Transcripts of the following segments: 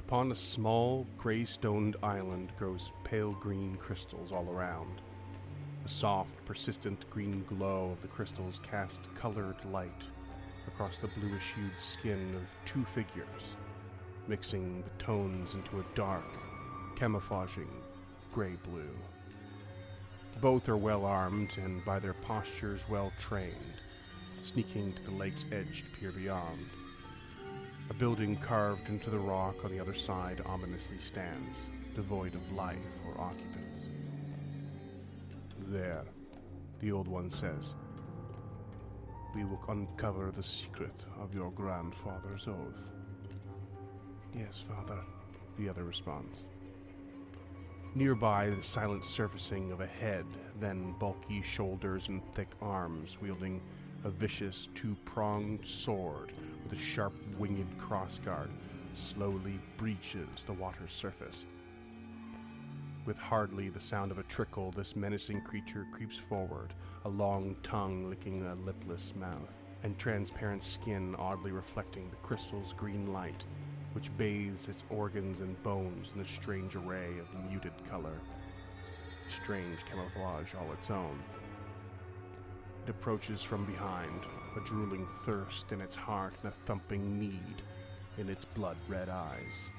Upon a small, gray-stoned island grows pale green crystals all around. The soft, persistent green glow of the crystals cast colored light across the bluish-hued skin of two figures, mixing the tones into a dark, camouflaging gray-blue. Both are well-armed and by their postures well-trained, sneaking to the lake's edge to peer beyond. A building carved into the rock on the other side ominously stands, devoid of life or occupants. "There," the Old One says, "we will uncover the secret of your grandfather's oath." "Yes, Father," the other responds. Nearby, the silent surfacing of a head, then bulky shoulders and thick arms wielding a vicious two-pronged sword with a sharp winged crossguard slowly breaches the water's surface. With hardly the sound of a trickle, this menacing creature creeps forward, a long tongue licking a lipless mouth, and transparent skin oddly reflecting the crystal's green light, which bathes its organs and bones in a strange array of muted color. Strange camouflage all its own. It approaches from behind, a drooling thirst in its heart and a thumping need in its blood-red eyes.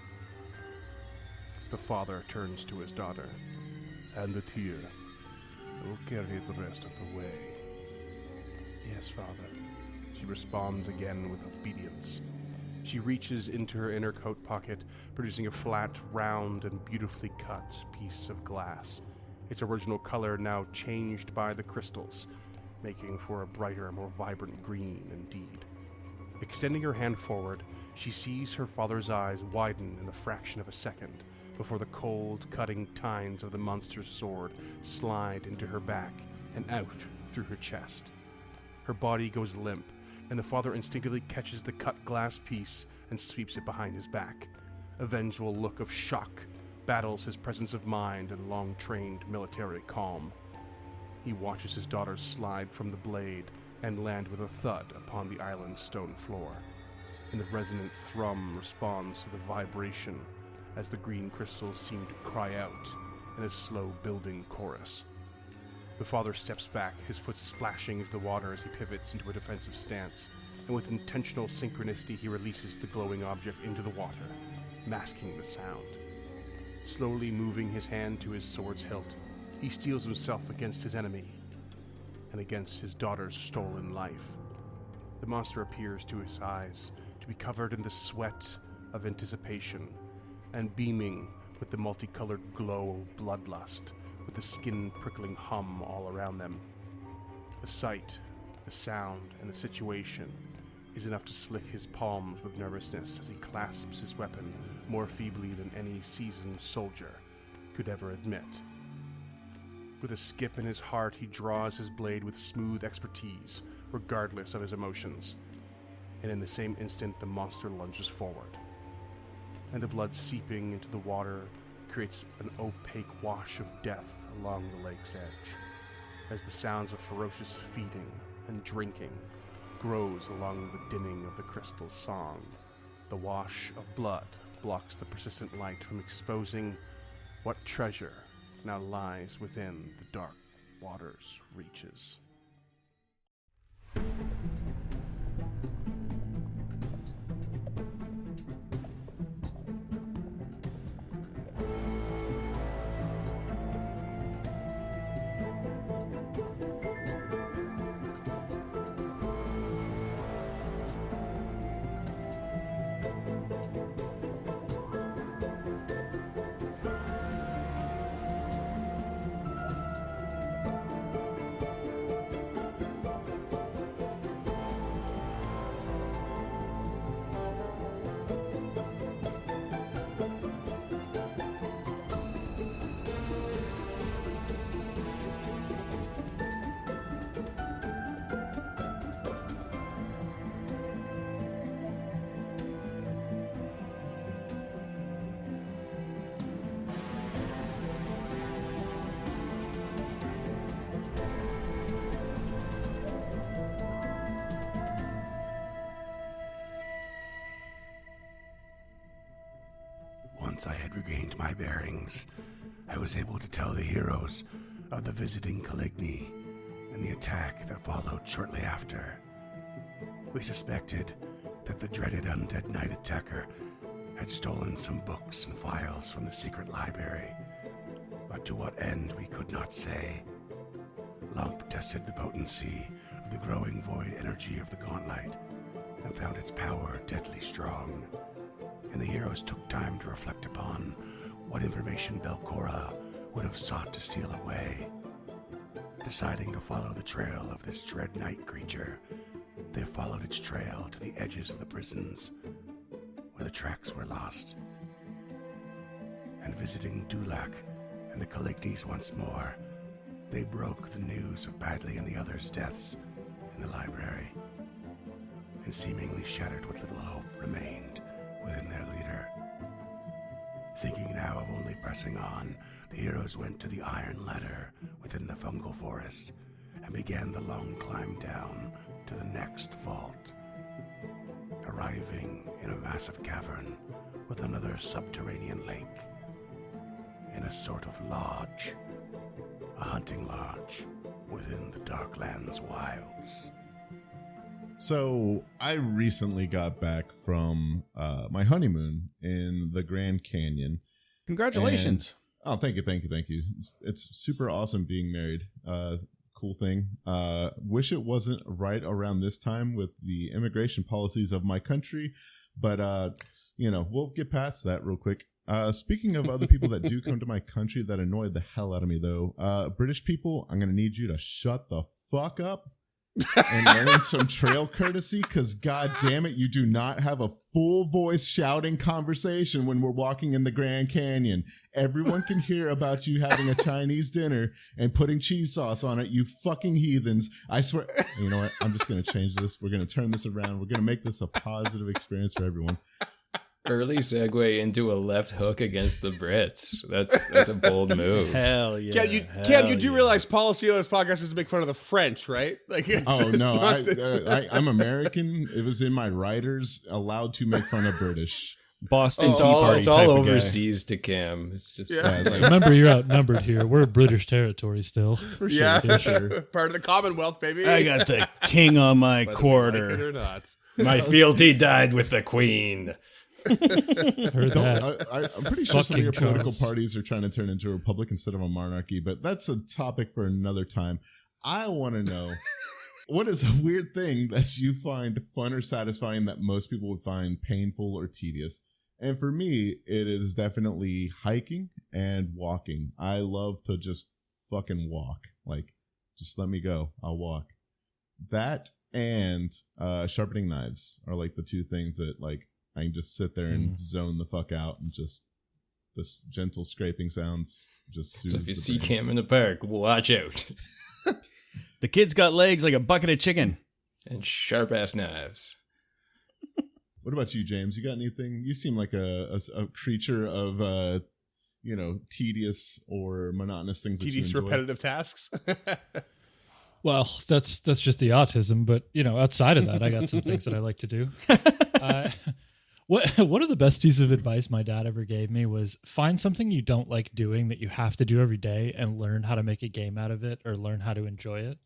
The father turns to his daughter. "Hand it here. I will carry it the rest of the way." "Yes, Father." She responds again with obedience. She reaches into her inner coat pocket, producing a flat, round, and beautifully cut piece of glass, its original color now changed by the crystals, making for a brighter, more vibrant green indeed. Extending her hand forward, she sees her father's eyes widen in the fraction of a second before the cold, cutting tines of the monster's sword slide into her back and out through her chest. Her body goes limp, and the father instinctively catches the cut glass piece and sweeps it behind his back. A vengeful look of shock battles his presence of mind and long-trained military calm. He watches his daughter slide from the blade and land with a thud upon the island's stone floor, and the resonant thrum responds to the vibration as the green crystals seem to cry out in a slow-building chorus. The father steps back, his foot splashing into the water as he pivots into a defensive stance, and with intentional synchronicity he releases the glowing object into the water, masking the sound. Slowly moving his hand to his sword's hilt, he steels himself against his enemy, and against his daughter's stolen life. The monster appears to his eyes to be covered in the sweat of anticipation, and beaming with the multicolored glow of bloodlust, with the skin-prickling hum all around them. The sight, the sound, and the situation is enough to slick his palms with nervousness as he clasps his weapon more feebly than any seasoned soldier could ever admit. With a skip in his heart, he draws his blade with smooth expertise, regardless of his emotions. And in the same instant, the monster lunges forward. And the blood seeping into the water creates an opaque wash of death along the lake's edge, as the sounds of ferocious feeding and drinking grows along the dinning of the crystal's song. The wash of blood blocks the persistent light from exposing what treasure now lies within the dark water's reaches. once I had regained my bearings, I was able to tell the heroes of the visiting Caligny and the attack that followed shortly after. We suspected that the dreaded undead knight attacker had stolen some books and files from the secret library, but to what end we could not say. Lump tested the potency of the growing void energy of the gauntlet and found its power deadly strong, and the heroes took time to reflect upon what information Belcora would have sought to steal away. Deciding to follow the trail of this dread night creature, they followed its trail to the edges of the prisons, where the tracks were lost. And visiting Dulac and the Calignys once more, they broke the news of Badley and the others' deaths in the library, and seemingly shattered what little hope remained within their leader. Thinking now of only pressing on, the heroes went to the iron ladder within the fungal forest and began the long climb down to the next vault, arriving in a massive cavern with another subterranean lake, in a sort of lodge, a hunting lodge within the Darklands wilds. So I recently got back from my honeymoon in the Grand Canyon. Congratulations. Thank you. It's super awesome being married. Cool thing. Wish it wasn't right around this time with the immigration policies of my country, but we'll get past that real quick. Speaking of other people that do come to my country that annoyed the hell out of me, though, British people, I'm going to need you to shut the fuck up and learn some trail courtesy, because god damn it, you do not have a full voice shouting conversation when we're walking in the Grand Canyon. Everyone can hear about you having a Chinese dinner and putting cheese sauce on it, you fucking heathens. I swear. You know what? I'm just going to change this. We're going to turn this around. We're going to make this a positive experience for everyone. Early segue into a left hook against the Brits. That's a bold move. Hell yeah. You do realize policy of this podcast is to make fun of the French, right? Like, I'm American. It was in my writers, allowed to make fun of British. Boston Tea It's Party type all of guy. overseas to Cam. It's just Remember, you're outnumbered here. We're British territory still. For sure, for sure. Part of the Commonwealth, baby. I got the king on my Whether we quarter. like it or not. my fealty died with the Queen. Heard that. I'm pretty sure some of your Fucking political Charles. parties are trying to turn into a republic instead of a monarchy, but that's a topic for another time. I want to know, what is a weird thing that you find fun or satisfying that most people would find painful or tedious? And for me, it is definitely hiking and walking. I love to just fucking walk. Like, just let me go. I'll walk. That and sharpening knives are like the two things that, like, I can just sit there and zone the fuck out, and just this gentle scraping sounds just soothes So if you the see brain. Cam in the park, watch out. The kid's got legs like a bucket of chicken. And sharp ass knives. What about you, James? You got anything? You seem like a creature of tedious or monotonous things. Tedious, that you enjoy. repetitive tasks. Well, that's just the autism, but outside of that, I got some things that I like to do. One of the best pieces of advice my dad ever gave me was find something you don't like doing that you have to do every day and learn how to make a game out of it or learn how to enjoy it.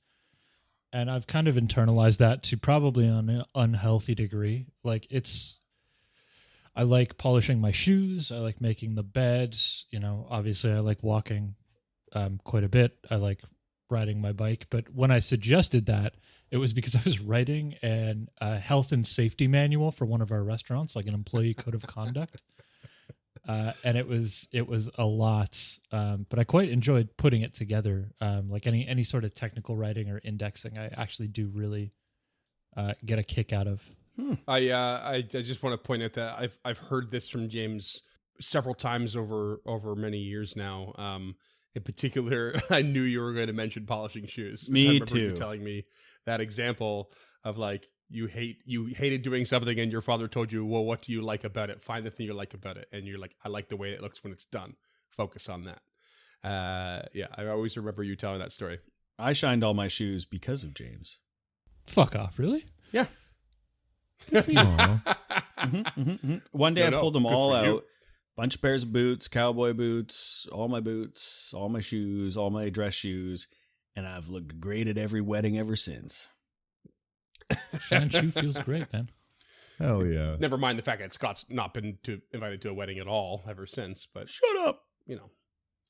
And I've kind of internalized that to probably an unhealthy degree. Like I like polishing my shoes. I like making the beds. Obviously I like walking quite a bit. I like riding my bike. But when I suggested that, it was because I was writing a health and safety manual for one of our restaurants, like an employee code of conduct. And it was a lot, but I quite enjoyed putting it together. Like any sort of technical writing or indexing, I actually do really get a kick out of. I just want to point out that I've heard this from James several times over many years now. In particular, I knew you were going to mention polishing shoes. Me I remember too. you telling me that example of like you hated doing something and your father told you, well, what do you like about it? Find the thing you like about it. And you're like, I like the way it looks when it's done. Focus on that. I always remember you telling that story. I shined all my shoes because of James. Fuck off, really? Yeah. Aw. One day No, I pulled them good all for you. out bunch of pairs of boots, cowboy boots, all my shoes, all my dress shoes, and I've looked great at every wedding ever since. Shan Chu feels great, man. Hell yeah. Never mind the fact that Scott's not been invited to a wedding at all ever since, but Shut up. you know.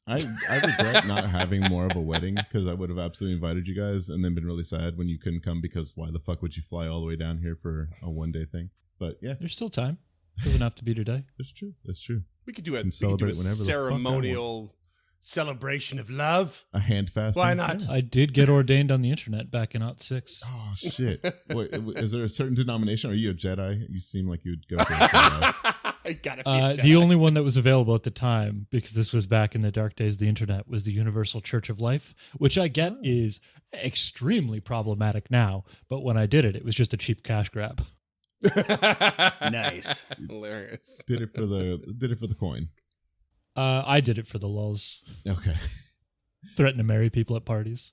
I regret not having more of a wedding because I would have absolutely invited you guys and then been really sad when you couldn't come because why the fuck would you fly all the way down here for a one-day thing? But yeah, There's still time. Doesn't have to be today. that's true. That's true. We could do a, And celebrate whenever the fuck I want. ceremonial celebration of love. A hand fast. Why not? I did get ordained on the internet back in '06. Oh shit! Wait, is there a certain denomination? Are you a Jedi? You seem like you'd go for a Jedi. I gotta be a The Jedi. only one that was available at the time, because this was back in the dark days of the internet, was the Universal Church of Life, which I get is extremely problematic now. But when I did it, it was just a cheap cash grab. Nice. Hilarious. Did it for the coin. I did it for the lulz. Okay. Threaten to marry people at parties.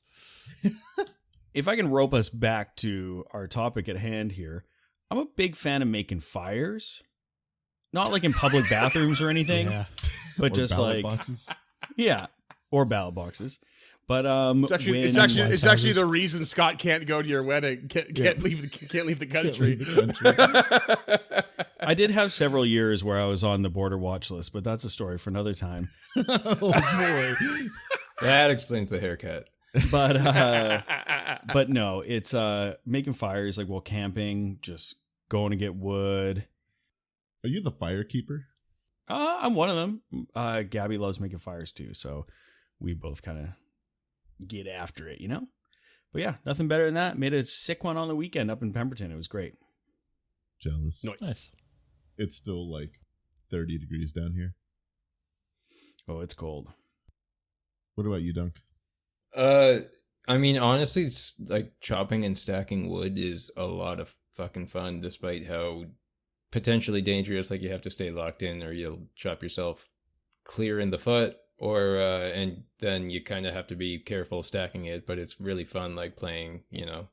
If I can rope us back to our topic at hand here, I'm a big fan of making fires. Not like in public bathrooms or anything, Yeah. but Or just ballot like boxes. yeah, or ballot boxes. But It's actually, when- it's actually, White it's actually Houses. the reason Scott can't go to your wedding. Can't leave the country. leave the country. I did have several years where I was on the border watch list, but that's a story for another time. Oh boy. That explains the haircut. But no, it's making fires like while camping, just going to get wood. Are you the fire keeper? I'm one of them. Gabby loves making fires too, so we both kind of get after it, you know? But yeah, nothing better than that. Made a sick one on the weekend up in Pemberton. It was great. Jealous. Nice. It's still like 30 degrees down here. Oh, it's cold. What about you, Dunk? I mean, honestly, it's like chopping and stacking wood is a lot of fucking fun, despite how potentially dangerous. Like you have to stay locked in, or you'll chop yourself clear in the foot, or and then you kind of have to be careful stacking it. But it's really fun, like playing, you know.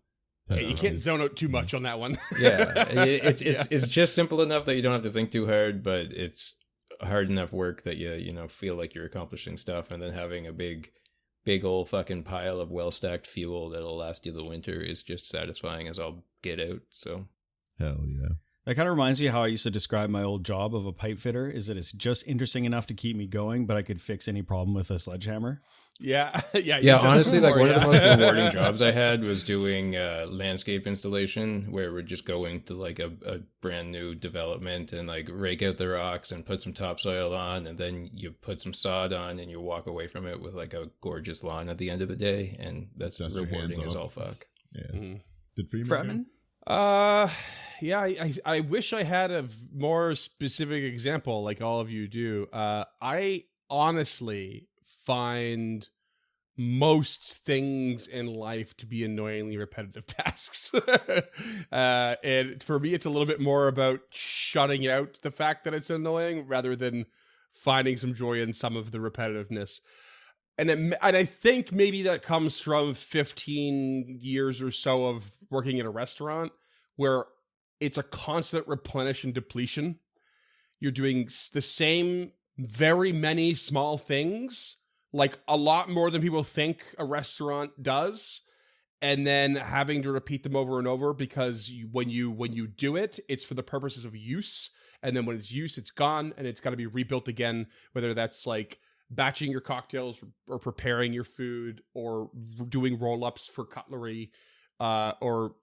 Hey, you can't zone out too much on that one. Yeah, it's just simple enough that you don't have to think too hard, but it's hard enough work that you know feel like you're accomplishing stuff, and then having a big old fucking pile of well stacked fuel that'll last you the winter is just satisfying as all get out. So Hell yeah. That kind of reminds me of how I used to describe my old job of a pipe fitter, is that it's just interesting enough to keep me going, but I could fix any problem with a sledgehammer. Yeah, yeah. you yeah, said honestly, that like one before, of the yeah. most rewarding jobs I had was doing landscape installation, where we're just going to like a brand new development and like rake out the rocks and put some topsoil on, and then you put some sod on and you walk away from it with like a gorgeous lawn at the end of the day, and that's Dust your rewarding hands as off. all fuck. Yeah. Mhm. Did for you, Fretman? Yeah, I wish I had a more specific example like all of you do. I honestly find most things in life to be annoyingly repetitive tasks. And for me, it's a little bit more about shutting out the fact that it's annoying rather than finding some joy in some of the repetitiveness. And I think maybe that comes from 15 years or so of working at a restaurant where it's a constant replenish and depletion. You're doing the same very many small things, like a lot more than people think a restaurant does, and then having to repeat them over and over because when you do it, it's for the purposes of use, and then when it's use, it's gone, and it's got to be rebuilt again, whether that's like batching your cocktails or preparing your food or doing roll-ups for cutlery, or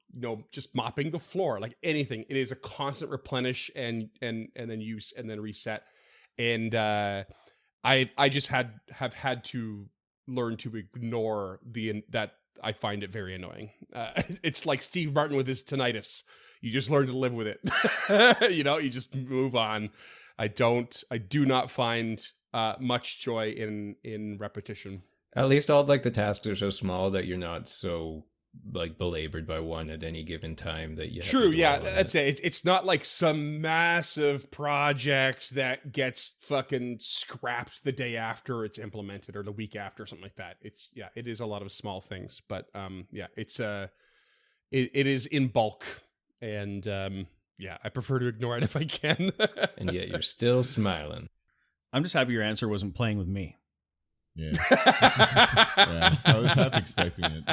just mopping the floor, like anything. It is a constant replenish and then use and then reset. And I just have had to learn to ignore that. I find it very annoying. It's like Steve Martin with his tinnitus. You just learn to live with it. You just move on. I do not find much joy in repetition. At least all like the tasks are so small that you're not so like belabored by one at any given time that you have True, to yeah, dwell on that's it. it. It's not like some massive project that gets fucking scrapped the day after it's implemented or the week after, something like that. It is a lot of small things, but it's it is in bulk, and I prefer to ignore it if I can. And yet you're still smiling. I'm just happy your answer wasn't playing with me. Yeah. Yeah, I was half expecting it.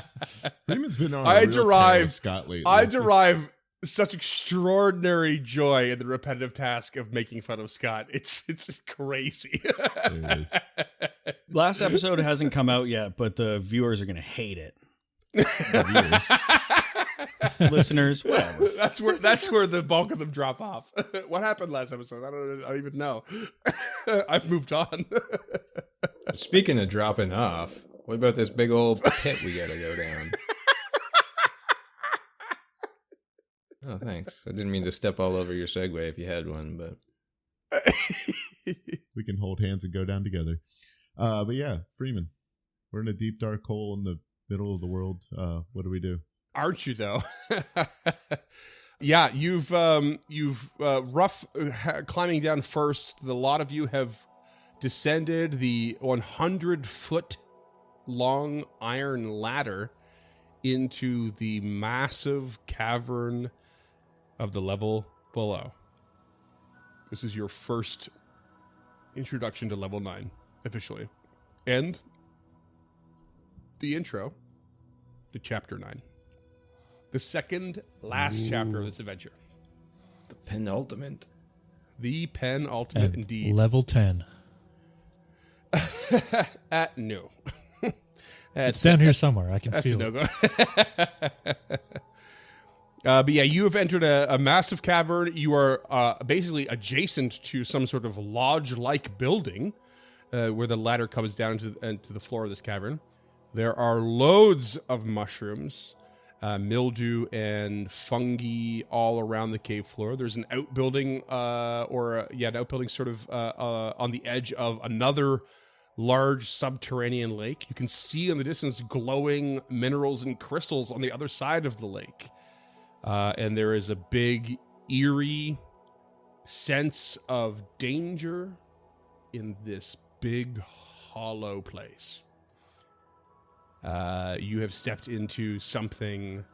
Freeman's been on a real tear with Scott lately. I derive such extraordinary joy in the repetitive task of making fun of Scott. It's crazy. It is. Last episode hasn't come out yet, but the viewers are going to hate it. Listeners, whatever. That's where the bulk of them drop off. What happened last episode? I don't even know. I've moved on. Speaking of dropping off, what about this big old pit we gotta go down? Oh, thanks. I didn't mean to step all over your segue if you had one, but We can hold hands and go down together. But yeah, Freeman, we're in a deep dark hole in the middle of the world. What do we do? Aren't you though? Yeah, you've rough climbing down first. A lot of you have descended the 100-foot long iron ladder into the massive cavern of the level below. This is your first introduction to level 9 officially, and the intro to chapter 9. The second last chapter of this adventure. the penultimate. The penultimate, indeed. Level 10. No. It's down here somewhere. I can That's a feel it. no-go. But yeah, you have entered a massive cavern. You are basically adjacent to some sort of lodge-like building where the ladder comes down into the floor of this cavern. There are loads of mushrooms, mildew and fungi all around the cave floor. There's an outbuilding, an outbuilding sort of on the edge of another large subterranean lake. You can see in the distance glowing minerals and crystals on the other side of the lake. And there is a big, eerie sense of danger in this big, hollow place. You have stepped into something.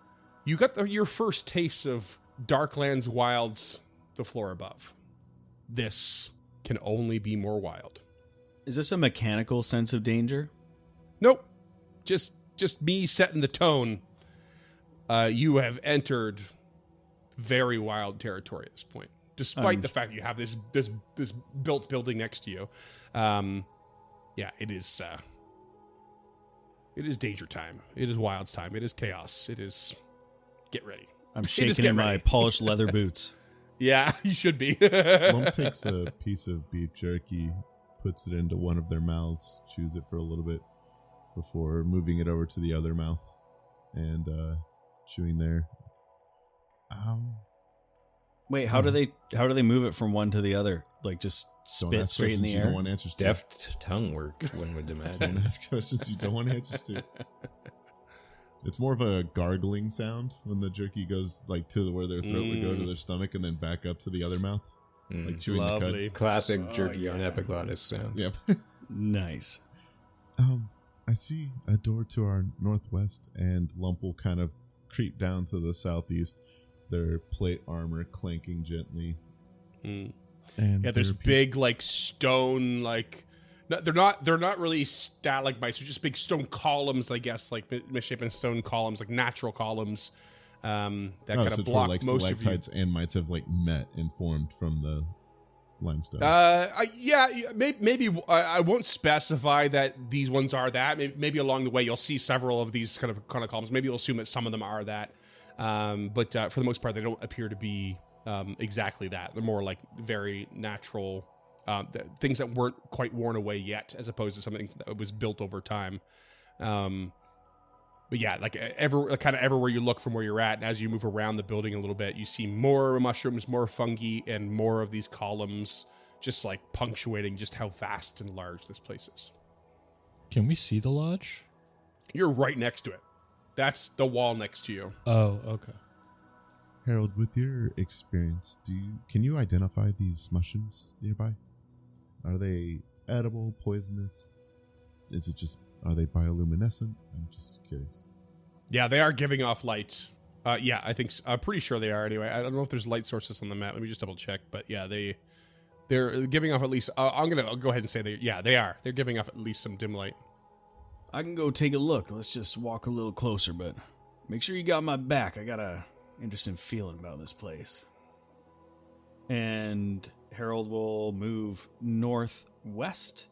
You got your first taste of Darklands wilds, the floor above. This can only be more wild. Is this a mechanical sense of danger? Nope. Just me setting the tone. You have entered very wild territory at this point, despite the fact that you have this built building next to you. Yeah, it is. It is danger time. It is wilds time. It is chaos. It is. Get ready. I'm shaking in my polished leather boots. Yeah, you should be. Lump takes a piece of beef jerky, puts it into one of their mouths, chews it for a little bit before moving it over to the other mouth and chewing there. Wait, how do they move it from one to the other? Like just Don't spit ask straight in the questions you air? don't want answers to. Deft tongue work, one would Don't imagine. ask questions you don't want answers to. It's more of a gargling sound when the jerky goes like to where their throat would go to their stomach and then back up to the other mouth, like chewing the Lovely. Classic jerky on epiglottis sounds. cud. Yep. Nice. I see a door to our northwest, and Lump will kind of creep down to the southeast. Their plate armor clanking gently. And Yeah, there's their big like stone like. No, they're not really stalagmites. They're just big stone columns, I guess, like misshapen stone columns, like natural columms that kind so of it's block where, like, most of you. stalactites and mites have like met and formed from the limestone. Maybe I won't specify that these ones are that. Maybe along the way you'll see several of these kind of columns. Maybe you'll assume that some of them are that. But for the most part, they don't appear to be exactly that. They're more like very natural things that weren't quite worn away yet, as opposed to something that was built over time. But yeah, like everywhere you look from where you're at, and as you move around the building a little bit, you see more mushrooms, more fungi, and more of these columns, just like punctuating just how vast and large this place is. Can we see the lodge? You're right next to it. That's the wall next to you. Oh, okay. Harold, with your experience, can you identify these mushrooms nearby? Are they edible, poisonous? Are they bioluminescent? I'm just curious. Yeah, they are giving off light. Yeah, I'm pretty sure they are anyway. I don't know if there's light sources on the map. Let me just double check. But yeah, they They're giving off at least. I'm gonna go ahead and say they are. They're giving off at least some dim light. I can go take a look. Let's just walk a little closer, but make sure you got my back. I got a interesting feeling about this place. And Harold will move northwest,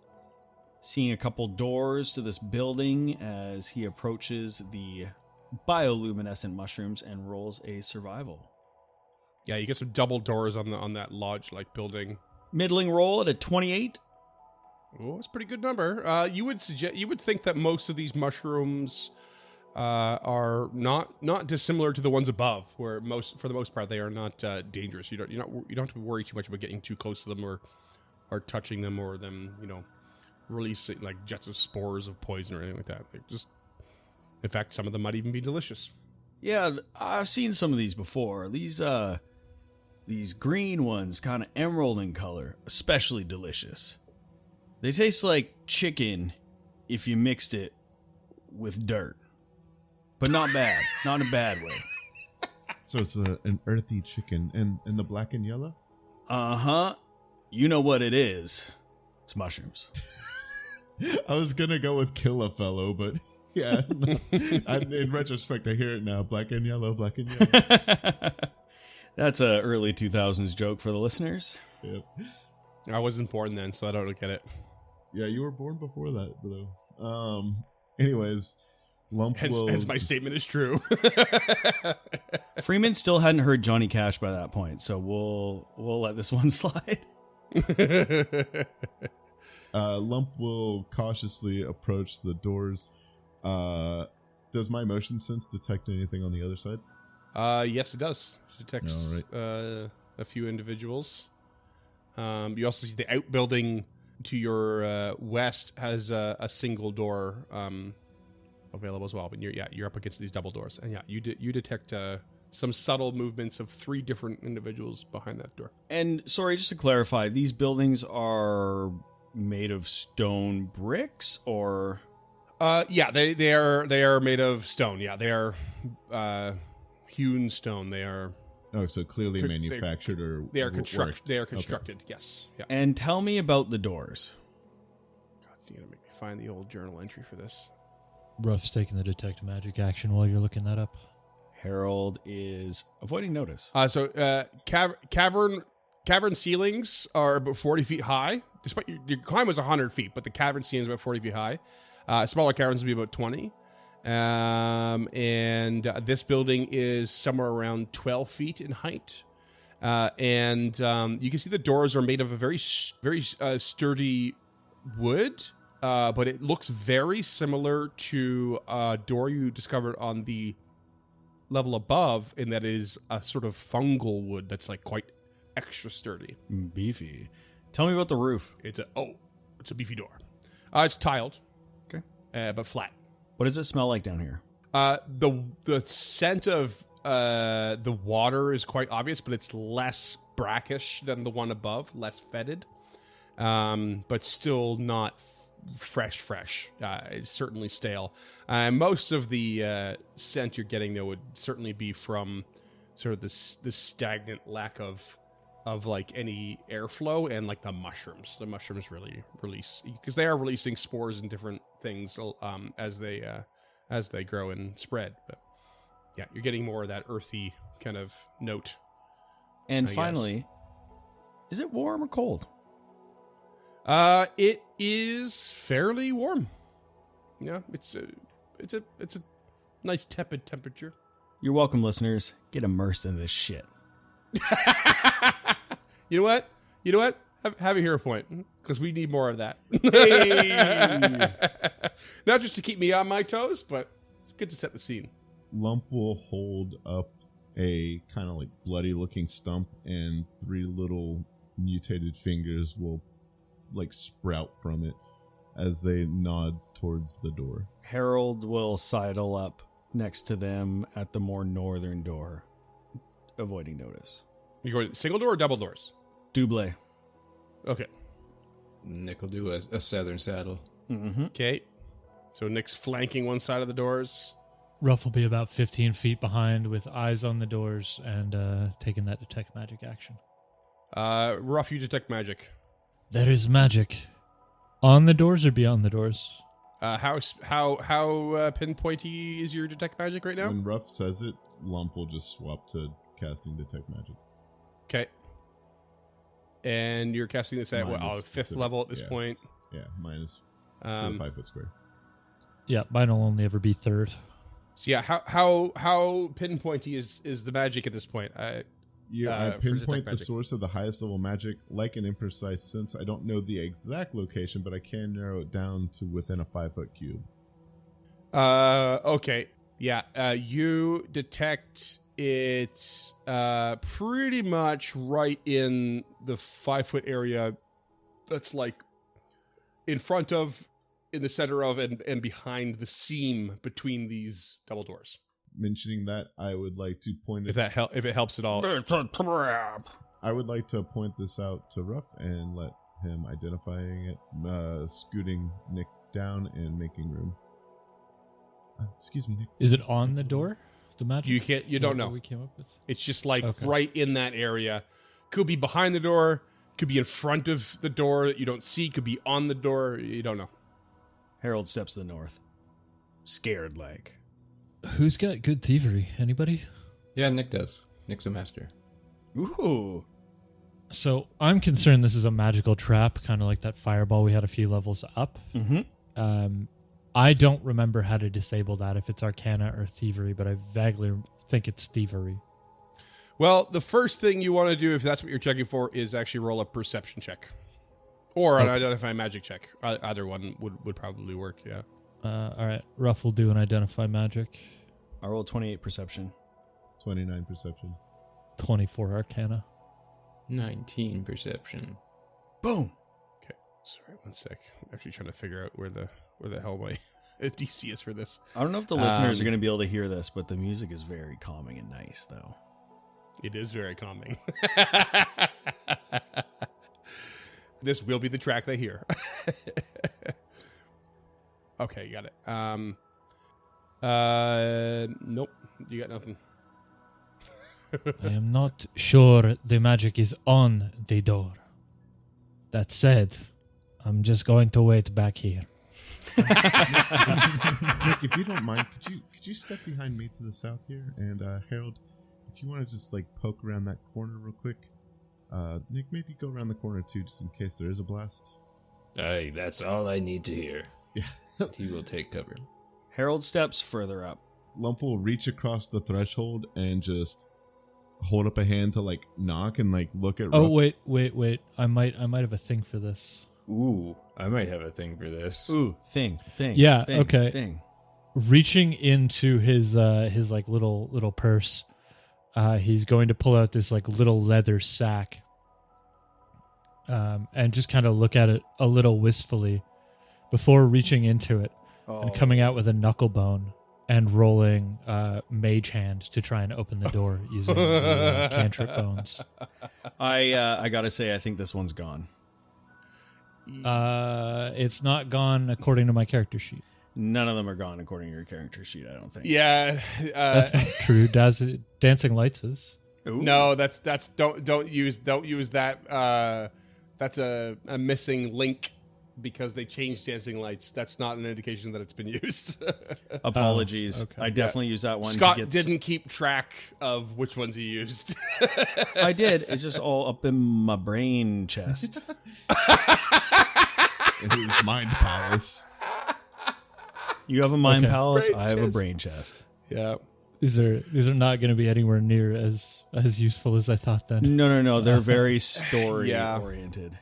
seeing a couple doors to this building as he approaches the bioluminescent mushrooms and rolls a survival. Yeah, you get some double doors on that lodge-like building. Middling roll at a 28. Oh, that's a pretty good number. You would think that most of these mushrooms are not dissimilar to the ones above, where for the most part they are not dangerous. You don't have to worry too much about getting too close to them or touching them or them releasing like jets of spores of poison or anything like that. They're just, in fact, some of them might even be delicious. Yeah, I've seen some of these before. These green ones, kind of emerald in color, especially delicious. They taste like chicken if you mixed it with dirt. But not bad. Not in a bad way. So it's an earthy chicken. And the black and yellow? Uh-huh. You know what it is. It's mushrooms. I was going to go with kill a fellow, but yeah. In retrospect, I hear it now. Black and yellow, black and yellow. That's a early 2000s joke for the listeners. Yep. I wasn't born then, so I don't get it. Yeah, you were born before that, though. Anyways, Lump will... Hence my statement is true. Freeman still hadn't heard Johnny Cash by that point, so we'll let this one slide. Lump will cautiously approach the doors. Does my motion sense detect anything on the other side? Yes, it does. It detects a few individuals. You also see the outbuilding to your west has a single door available as well. But you're up against these double doors, and you detect some subtle movements of 3 different individuals behind that door. And sorry, just to clarify, these buildings are made of stone bricks, or? They are made of stone. Yeah, they are hewn stone. They are. Oh, so clearly manufactured or they are constructed. They are constructed. Okay. Yes. Yeah. And tell me about the doors. God, you're gonna make me find the old journal entry for this. Ruff's taking the detect magic action while you're looking that up. Harold is avoiding notice. Cavern ceilings are about 40 feet high. Despite your climb was 100 feet, but the cavern ceiling is about 40 feet high. Smaller caverns would be about 20. And this building is somewhere around 12 feet in height. And you can see the doors are made of a very sturdy wood, but it looks very similar to a door you discovered on the level above, in that it is a sort of fungal wood that's like quite extra sturdy. Beefy. Tell me about the roof. It's a beefy door. It's tiled. Okay. But flat. What does it smell like down here? The scent of the water is quite obvious, but it's less brackish than the one above, less fetid, but still not fresh. It's certainly stale. Most of the scent you're getting, though, would certainly be from sort of this stagnant lack of like any airflow and like the mushrooms. The mushrooms really release, because they are releasing spores and different things as they grow and spread. But yeah, you're getting more of that earthy kind of note. And finally, is it warm or cold? It is fairly warm. Yeah, it's a nice tepid temperature. You're welcome, listeners. Get immersed in this shit. You know what? Have a hero point, because we need more of that. Hey! Not just to keep me on my toes, but it's good to set the scene. Lump will hold up a kind of like bloody looking stump, and 3 little mutated fingers will like sprout from it as they nod towards the door. Harold will sidle up next to them at the more northern door, avoiding notice. You going single door or double doors? Double. Okay. Nick will do a southern saddle. Mm-hmm. Okay. So Nick's flanking one side of the doors. Ruff will be about 15 feet behind with eyes on the doors and taking that detect magic action. Rough, you detect magic. There is magic. On the doors or beyond the doors? How pinpointy is your detect magic right now? When Ruff says it, Lump will just swap to casting detect magic. Okay. And you're casting this at Mine is 5th specific, level at this yeah. point. Yeah, minus to the 5 foot square. Yeah, mine will only ever be third. So yeah, how pinpointy is the magic at this point? I for pinpoint detect the magic. source of the highest level magic like an imprecise sense. I don't know the exact location, but I can narrow it down to within a 5 foot cube. Okay. Yeah. You detect it pretty much right in the 5 foot area. That's like in front of, in the center of, and behind the seam between these double doors. Mentioning that, I would like to point If it. if it helps at all. It's a trap. I would like to point this out to Ruff and let him identifying it, scooting Nick down and making room. Excuse me, Nick. Is it on the door? The magic? You can't. You Is don't that know. what we came up with? It's just like Okay. right in that area. Could be behind the door. Could be in front of the door that you don't see. Could be on the door. You don't know. Harold steps to the north. Scared like. Who's got good thievery? Anybody? Yeah, Nick does. Nick's a master. Ooh. So I'm concerned this is a magical trap, kind of like that fireball we had a few levels up. Mm-hmm. I don't remember how to disable that, if it's Arcana or Thievery, but I vaguely think it's Thievery. Well, the first thing you want to do, if that's what you're checking for, is actually roll a perception check. Or an identify magic check. Either one would probably work, yeah. All right, Ruff will do an Identify Magic. I rolled 28 perception. 29 perception. 24 Arcana. 19 perception. Boom. Okay, sorry, one sec. I'm actually trying to figure out where the hell my DC is for this. I don't know if the listeners are going to be able to hear this, but the music is very calming and nice, though. It is very calming. This will be the track they hear. Okay, got it. Nope, you got nothing. I am not sure the magic is on the door. That said, I'm just going to wait back here. Nick, if you don't mind, could you step behind me to the south here? And Harold, if you want to just like poke around that corner real quick. Nick, maybe go around the corner too, just in case there is a blast. Aye, that's all I need to hear. Yeah. He will take cover. Harold steps further up. Lump will reach across the threshold and just hold up a hand to like knock and like look at. Oh, Ruff. wait. I might have a thing for this. Ooh, I might have a thing for this. Ooh, thing. Yeah, thing, okay. Thing. Reaching into his like little purse, he's going to pull out this like little leather sack, and just kind of look at it a little wistfully before reaching into it and coming out with a knuckle bone and rolling mage hand to try and open the door using the cantrip bones. I gotta say, I think this one's gone. It's not gone according to my character sheet. None of them are gone according to your character sheet, I don't think. Yeah, That's not true. Dancing Lights is. Ooh. no, that's don't use that. That's a missing link because they changed Dancing Lights. That's not an indication that it's been used. Apologies. okay. I definitely use that one. Scott to get didn't keep track of which ones he used. I did. It's just all up in my brain chest. His mind palace. You have a mind Okay. palace. Brain I have a chest. brain chest. Yeah. These are not going to be anywhere near as useful as I thought. Then No. They're very story Yeah. oriented.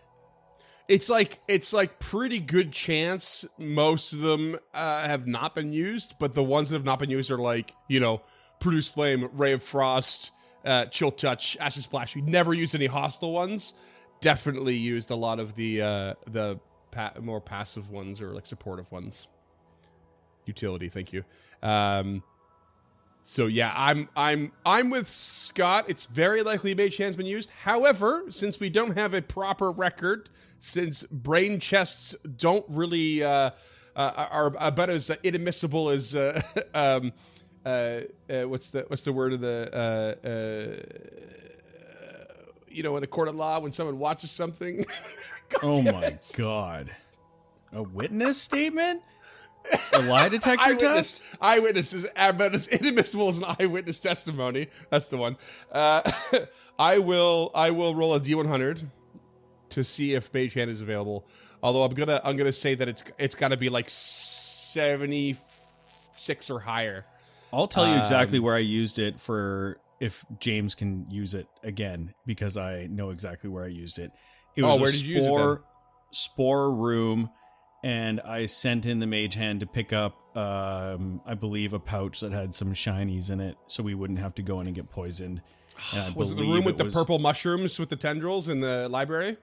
It's like pretty good chance most of them have not been used, but the ones that have not been used are like, Produce Flame, Ray of Frost, Chill Touch, Acid Splash. We never used any hostile ones. Definitely used a lot of the more passive ones or like supportive ones. Utility, thank you. So yeah, I'm with Scott. It's very likely Mage Hand's been used. However, since we don't have a proper record, since brain chests don't really are about as inadmissible as what's the word of the in a court of law when someone watches something. God Oh damn my it. god. A witness statement? A lie detector test? Eyewitness is as inadmissible as an eyewitness testimony. That's the one. I will roll a D100 to see if Mage Hand is available. Although I'm gonna say that it's got to be like 76 or higher. I'll tell you exactly where I used it for if James can use it again, because I know exactly where I used it. It was where did you use it then? spore room, and I sent in the Mage Hand to pick up, I believe, a pouch that had some shinies in it, so we wouldn't have to go in and get poisoned. And I Was it the believe room with the was- purple mushrooms with the tendrils in the library?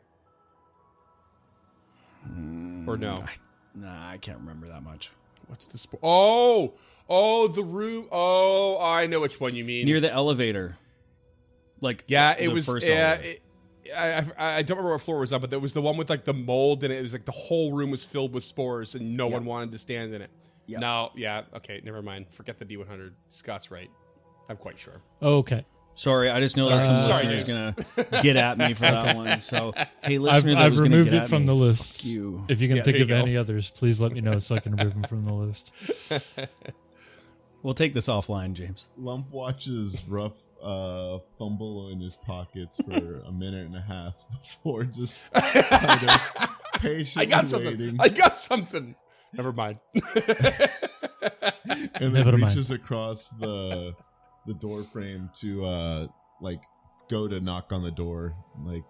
Or no? Nah, I can't remember that much. What's the the room. Oh, I know which one you mean. Near the elevator. Like, Yeah, it the was. first Yeah, elevator. I don't remember what floor it was on, but there was the one with like the mold, and it was like the whole room was filled with spores, and no one wanted to stand in it. Yep. No, yeah, okay, never mind. Forget the D100. Scott's right. I'm quite sure. Okay. Sorry, I just know that some Sorry, listeners James. gonna get at me for that one. So, hey, listener, that I've was gonna removed get it at from me, the list. Fuck you. If you can Yeah, think there of you go. any others, please let me know so I can remove them from the list. We'll take this offline, James. Lump watches Rough fumble in his pockets for a minute and a half before just kind of patiently I got something. waiting, I got something. Never mind. and then Never mind. reaches across the door frame to like go to knock on the door. Like,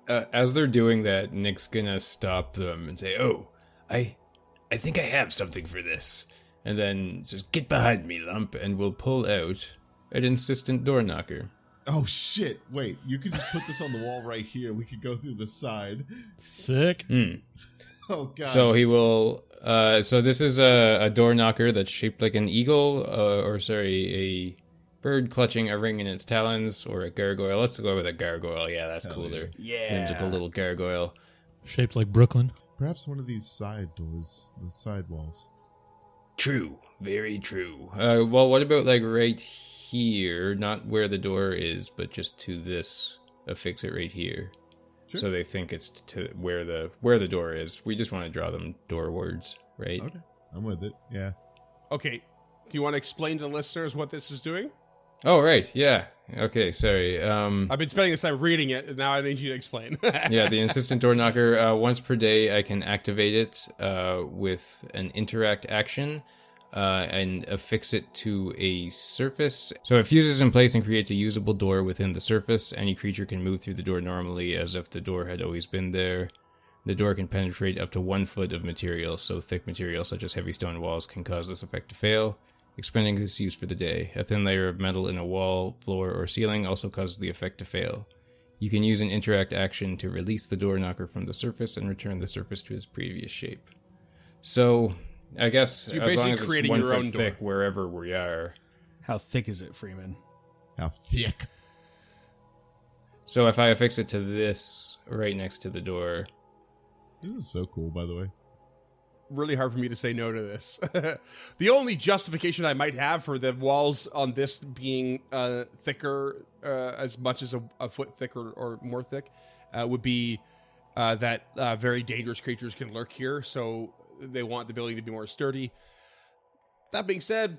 As they're doing that, Nick's gonna stop them and say, "Oh, I think I have something for this." And then just get behind me, Lump, and we'll pull out an insistent door knocker. oh shit! Wait, you could just put this on the wall right here. We could go through the side. Sick. Oh god! So he will. So this is a door knocker that's shaped like an eagle, a bird clutching a ring in its talons, or a gargoyle. Let's go with a gargoyle. Yeah, that's cooler. Yeah. Whimsical little gargoyle. Shaped like Brooklyn. Perhaps one of these side doors, the side walls. True, very true. Well, what about like right here? Not where the door is, but just to this. Affix it right here. Sure. So they think it's to where the door is. We just want to draw them doorwards, right? Okay, I'm with it. Yeah. Okay, do you want to explain to the listeners what this is doing? Oh, right. Yeah. Okay. Sorry. I've been spending this time reading it, and now I need you to explain. Yeah, the insistent door knocker. Once per day, I can activate it with an interact action and affix it to a surface. So it fuses in place and creates a usable door within the surface. Any creature can move through the door normally as if the door had always been there. The door can penetrate up to 1 foot of material, so thick material such as heavy stone walls can cause this effect to fail. Expending this use for the day. A thin layer of metal in a wall, floor, or ceiling also causes the effect to fail. You can use an interact action to release the door knocker from the surface and return the surface to its previous shape. So, I guess you're as long basically as it's creating 1 your foot own door. thick wherever we are. How thick is it, Freeman? How thick? So if I affix it to this right next to the door, This is so cool, by the way. Really hard for me to say no to this. The only justification I might have for the walls on this being thicker, as much as a foot thick or more thick, would be that very dangerous creatures can lurk here, so they want the building to be more sturdy. That being said,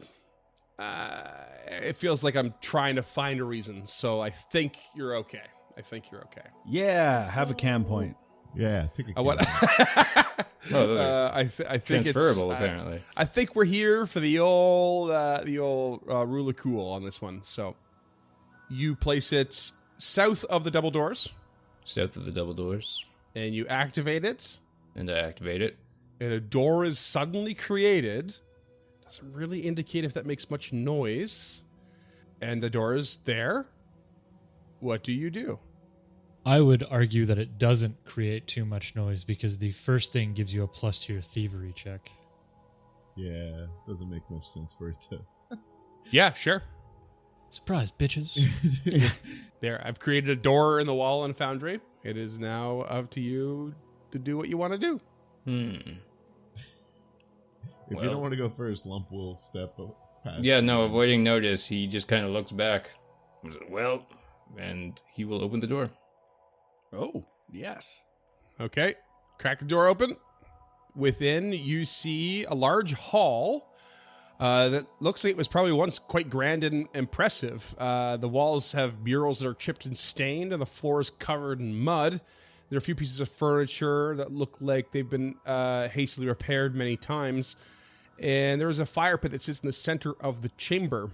it feels like I'm trying to find a reason, so I think you're okay. Yeah, have a cam point. Yeah, take a What? I think transferable it's, apparently. I think we're here for the old rule of cool on this one. So you place it south of the double doors, South of the double doors, and you activate it, and I activate it. and a door is suddenly created. Doesn't really indicate if that makes much noise. And the door is there. What do you do? I would argue that it doesn't create too much noise because the first thing gives you a plus to your thievery check. Yeah, doesn't make much sense for it to. Yeah, sure. Surprise, bitches. There, I've created a door in the wall in Foundry. It is now up to you to do what you want to do. If you don't want to go first, Lump will step past. Yeah, no, avoiding notice, he just kind of looks back. Well, and he will open the door. Oh, yes. Okay. Crack the door open. Within, you see a large hall that looks like it was probably once quite grand and impressive. The walls have murals that are chipped and stained, and the floor is covered in mud. There are a few pieces of furniture that look like they've been hastily repaired many times. And there is a fire pit that sits in the center of the chamber.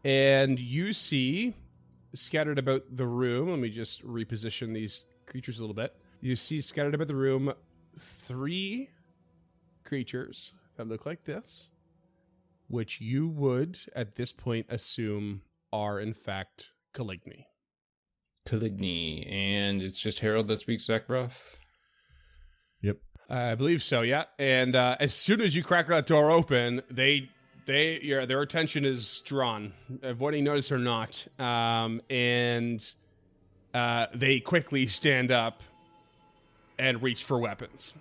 And you see, scattered about the room, let me just reposition these creatures a little bit. You see scattered about the room 3 creatures that look like this, which you would, at this point, assume are, in fact, Caligny. Caligny, and it's just Harold that speaks Zekroth? Yep. I believe so, yeah. And as soon as you crack that door open, their attention is drawn, avoiding notice or not, and they quickly stand up and reach for weapons.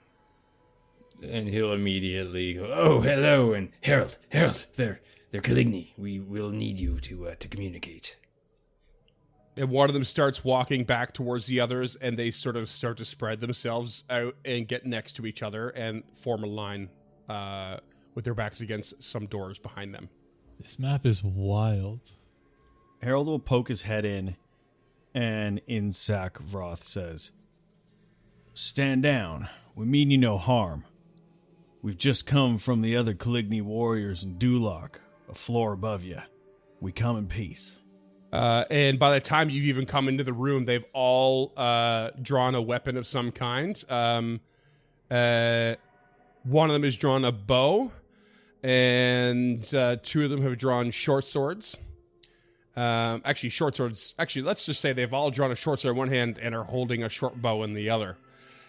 And he'll immediately go, "Oh, hello, and Harold, they're Caligny. We will need you to communicate." And one of them starts walking back towards the others, and they sort of start to spread themselves out and get next to each other and form a line with their backs against some doors behind them. This map is wild. Harold will poke his head in, and in Zekroth says, "Stand down. We mean you no harm. We've just come from the other Caligny warriors in Duloc, a floor above you. We come in peace." And by the time you've even come into the room, they've all drawn a weapon of some kind. One of them has drawn a bow, and 2 of them have drawn short swords. Short swords. Actually, let's just say they've all drawn a short sword in one hand and are holding a short bow in the other.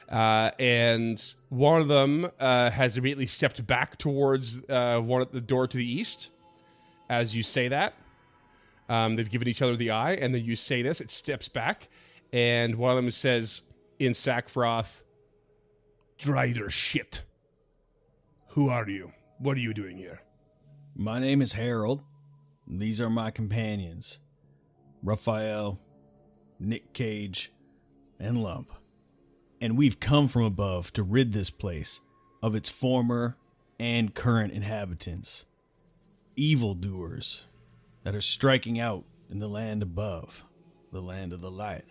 And one of them has immediately stepped back towards one at the door to the east. As you say that, they've given each other the eye, and then you say this, it steps back, and one of them says in Zekroth, "Drider shit. Who are you? What are you doing here?" My name is Harold. These are my companions, Raphael, Nick Cage, and Lump. And we've come from above to rid this place of its former and current inhabitants, evildoers that are striking out in the land above, the land of the light.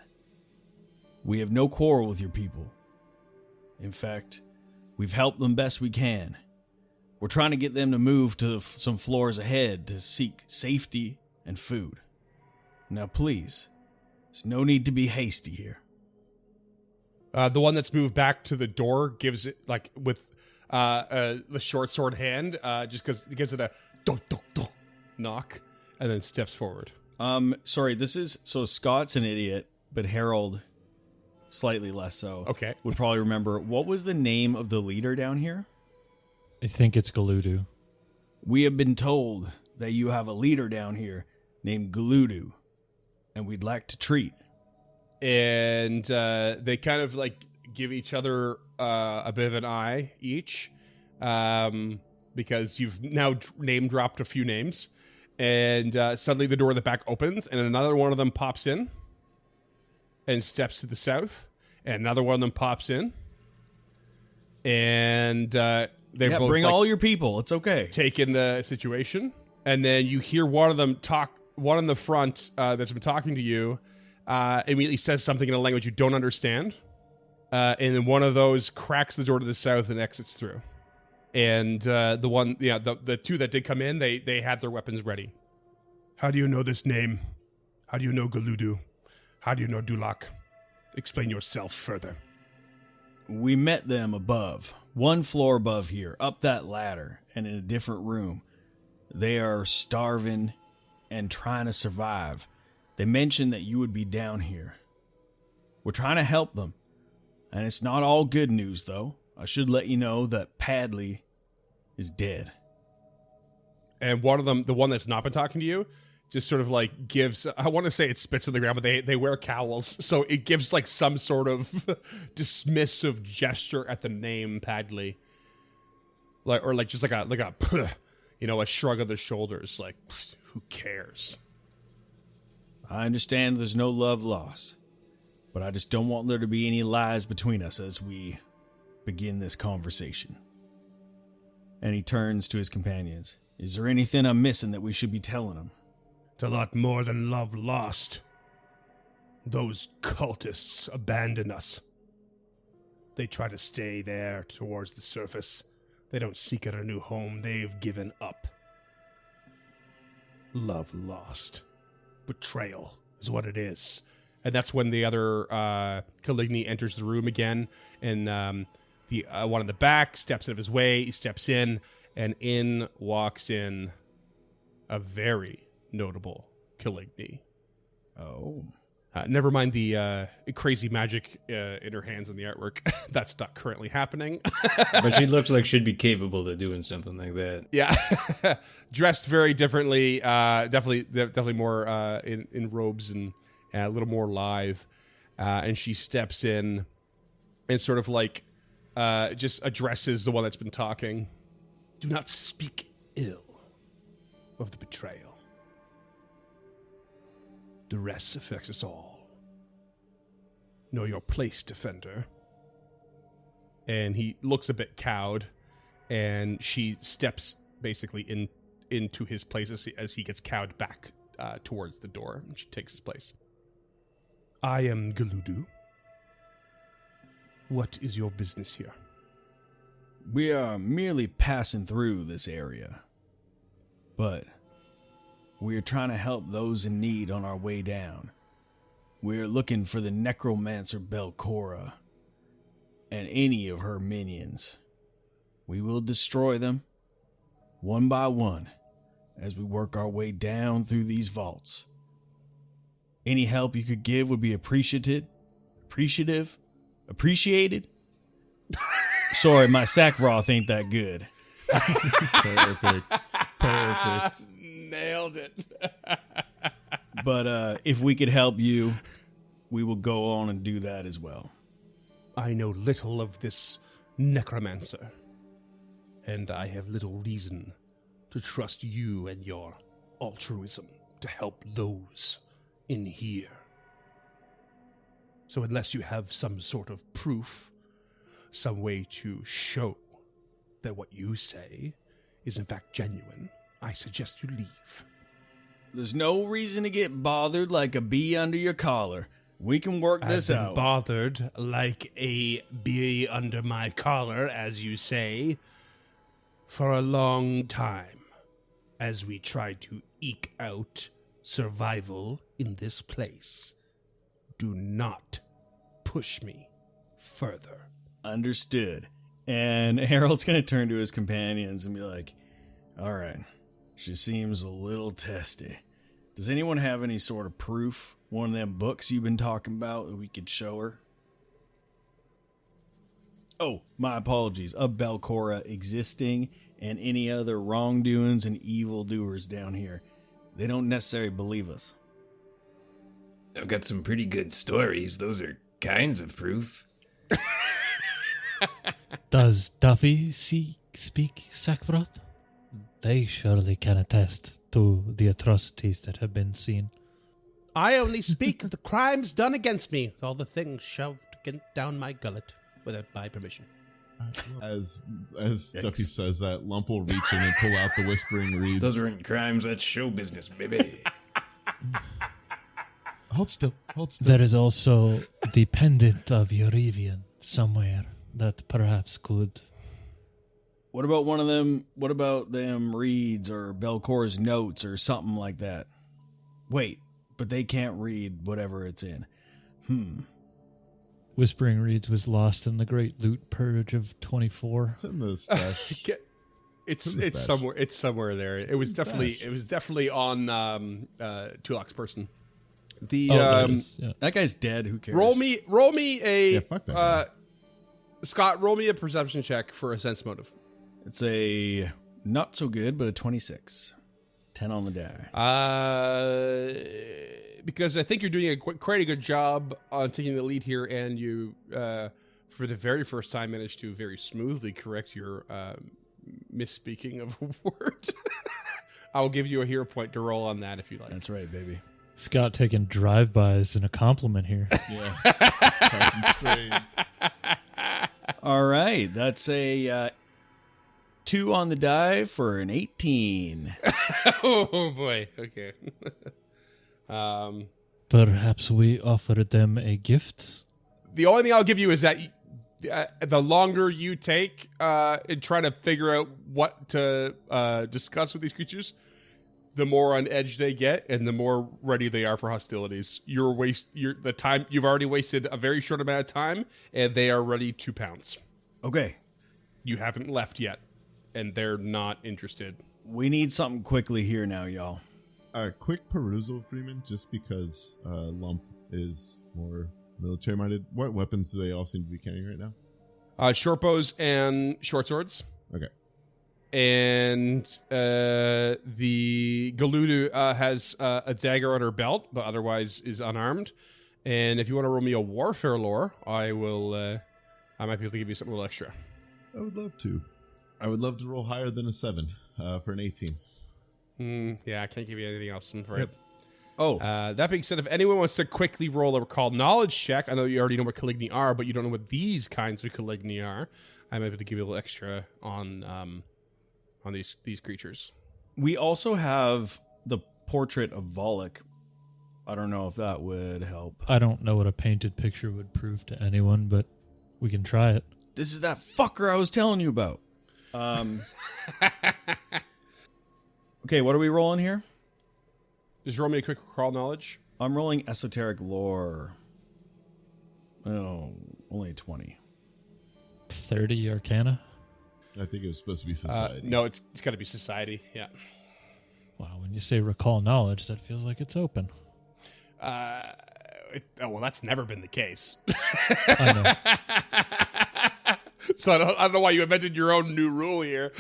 We have no quarrel with your people. In fact, we've helped them best we can. We're trying to get them to move to some floors ahead to seek safety and food. Now please, there's no need to be hasty here. The one that's moved back to the door gives it, like, with the short sword hand, just because it gives it a knock, and then steps forward. Sorry, so Scott's an idiot, but Harold, slightly less so. Okay. Would probably remember, what was the name of the leader down here? I think it's Galudu. We have been told that you have a leader down here named Galudu, and we'd like to treat. And they kind of like give each other a bit of an eye each, because you've now name dropped a few names, and suddenly the door in the back opens, and another one of them pops in and steps to the south, and another one of them pops in, and they're both bring all your people. It's okay. Take in the situation, and then you hear one of them talk. One in the front that's been talking to you. Immediately says something in a language you don't understand, and then one of those cracks the door to the south and exits through. And the 2 that did come in, they had their weapons ready. "How do you know this name? How do you know Galudu? How do you know Duloc? Explain yourself further." We met them above, 1 floor above here, up that ladder, and in a different room. They are starving and trying to survive. They mentioned that you would be down here. We're trying to help them, and it's not all good news, though. I should let you know that Padley is dead. And one of them, the one that's not been talking to you, just sort of like gives, I want to say it spits on the ground, but they wear cowls, so it gives like some sort of dismissive gesture at the name Padley. Like just like a a shrug of the shoulders, like, who cares? I understand there's no love lost, but I just don't want there to be any lies between us as we begin this conversation. And he turns to his companions. Is there anything I'm missing that we should be telling them? It's a lot more than love lost. Those cultists abandon us. They try to stay there towards the surface. They don't seek out a new home. They've given up. Love lost. Betrayal is what it is. And that's when the other Caligny enters the room again, and the one in the back steps out of his way. He steps in, and in walks in a very notable Caligny. Oh. Never mind the crazy magic in her hands and the artwork. That's not currently happening. But she looks like she'd be capable of doing something like that. Yeah. Dressed very differently. Definitely more in robes and a little more lithe. And she steps in and sort of like just addresses the one that's been talking. Do not speak ill of the betrayal. Duress affects us all. Know your place, defender. And he looks a bit cowed, and she steps basically into his place as he gets cowed back towards the door, and she takes his place. I am Galudu. What is your business here? We are merely passing through this area, but we are trying to help those in need on our way down. We are looking for the necromancer Belcora and any of her minions. We will destroy them one by one as we work our way down through these vaults. Any help you could give would be appreciated. Sorry, my sackroth ain't that good. Perfect. Nailed it. But if we could help you, we will go on and do that as well. I know little of this necromancer, and I have little reason to trust you and your altruism to help those in here. So unless you have some sort of proof, some way to show that what you say is in fact genuine, I suggest you leave. There's no reason to get bothered like a bee under your collar. We can work this I've been out. bothered like a bee under my collar, as you say, for a long time, as we try to eke out survival in this place. Do not push me further. Understood. And Harold's going to turn to his companions and be like, all right, she seems a little testy. Does anyone have any sort of proof? One of them books you've been talking about that we could show her? Oh, my apologies. Of Belcora existing and any other wrongdoings and evildoers down here. They don't necessarily believe us. I've got some pretty good stories. Those are kinds of proof. Does Duffy speak Sackfroth? They surely can attest to the atrocities that have been seen. I only speak of the crimes done against me, with all the things shoved down my gullet without my permission. As Duffy says that, Lump will reach in and pull out the Whispering Reeds. Those aren't crimes. That's show business, baby. Hold still. There is also the pendant of Eurivian somewhere that perhaps could... What about one of them? What about them reeds or Belcora's notes or something like that? Wait, but they can't read whatever it's in. Whispering Reeds was lost in the Great Loot Purge of 24. It's in the stash. It's somewhere. It's somewhere there. It was definitely on Tulok's person. The That is, yeah. That guy's dead. Who cares? roll me a Yeah, fuck that guy. Scott. Roll me a perception check for a sense motive. It's a not so good, but a 26. 10 on the die. Because I think you're doing quite a good job on taking the lead here, and you, for the very first time, managed to very smoothly correct your misspeaking of a word. I'll give you a hero point to roll on that if you like. That's right, baby. Scott taking drive-bys and a compliment here. Yeah. Carson strains. All right, that's a 2 on the die for an 18. Oh boy. Okay. Perhaps we offer them a gift? The only thing I'll give you is that the longer you take in trying to figure out what to discuss with these creatures, the more on edge they get, and the more ready they are for hostilities. You've already wasted a very short amount of time, and they are ready to pounce. Okay, You haven't left yet, and they're not interested. we need something quickly here now, y'all. Quick perusal, Freeman, just because Lump is more military-minded. What weapons do they all seem to be carrying right now? Short bows and short swords. Okay. And the Galudu has a dagger on her belt, but otherwise is unarmed. And if you want to roll me a warfare lore, I will. I might be able to give you something a little extra. I would love to. I would love to roll higher than a 7 for an 18. Yeah, I can't give you anything else. I'm afraid. Yep. Oh, That being said, if anyone wants to quickly roll a recall knowledge check, I know you already know what Caligni are, but you don't know what these kinds of Caligni are. I might be able to give you a little extra on these creatures. we also have the portrait of Volok. I don't know if that would help. I don't know what a painted picture would prove to anyone, but we can try it. This is that fucker I was telling you about. Okay, what are we rolling here? Just roll me a quick recall knowledge. I'm rolling esoteric lore. Oh, only 20. 30 Arcana? I think it was supposed to be society. No, it's got to be society. Yeah. Wow, when you say recall knowledge, that feels like it's open. Well, that's never been the case. I know. So I don't know why you invented your own new rule here.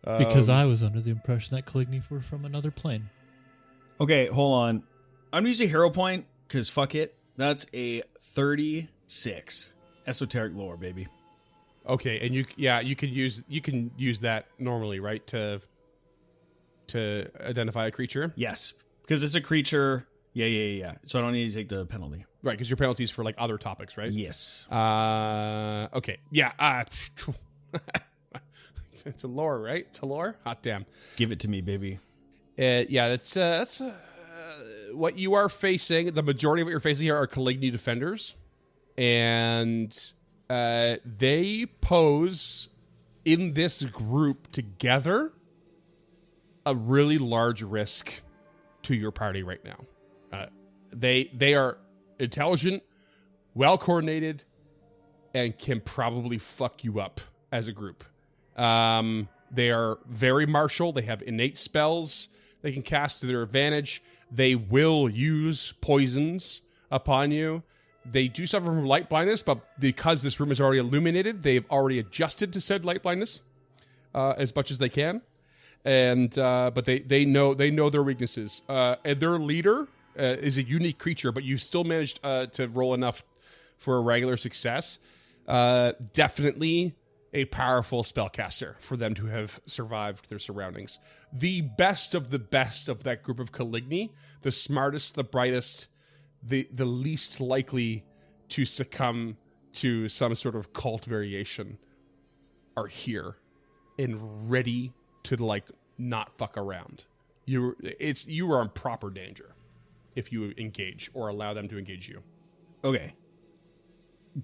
Because I was under the impression that Caligni were from another plane. Okay, hold on. I'm gonna use a hero point because fuck it. That's a 36. Esoteric lore, baby. Okay, and you can use that normally, right? To identify a creature. Yes, because it's a creature. Yeah. So I don't need to take the penalty. Right, because your penalties for like other topics, right? Yes. Okay. Yeah. It's a lore, right? It's a lore. Hot damn. Give it to me, baby. Yeah. That's what you are facing. The majority of what you're facing here are Caligni defenders, and they pose in this group together a really large risk to your party right now. They are intelligent, well coordinated, and can probably fuck you up as a group. They are very martial. They have innate spells they can cast to their advantage. They will use poisons upon you. They do suffer from light blindness, but because this room is already illuminated, they've already adjusted to said light blindness as much as they can. And but they know their weaknesses. And their leader is a unique creature, but you still managed to roll enough for a regular success. Definitely a powerful spellcaster for them to have survived their surroundings. The best of that group of Caligni, the smartest, the brightest, the least likely to succumb to some sort of cult variation, are here and ready to like not fuck around. You are in proper danger if you engage or allow them to engage you. Okay.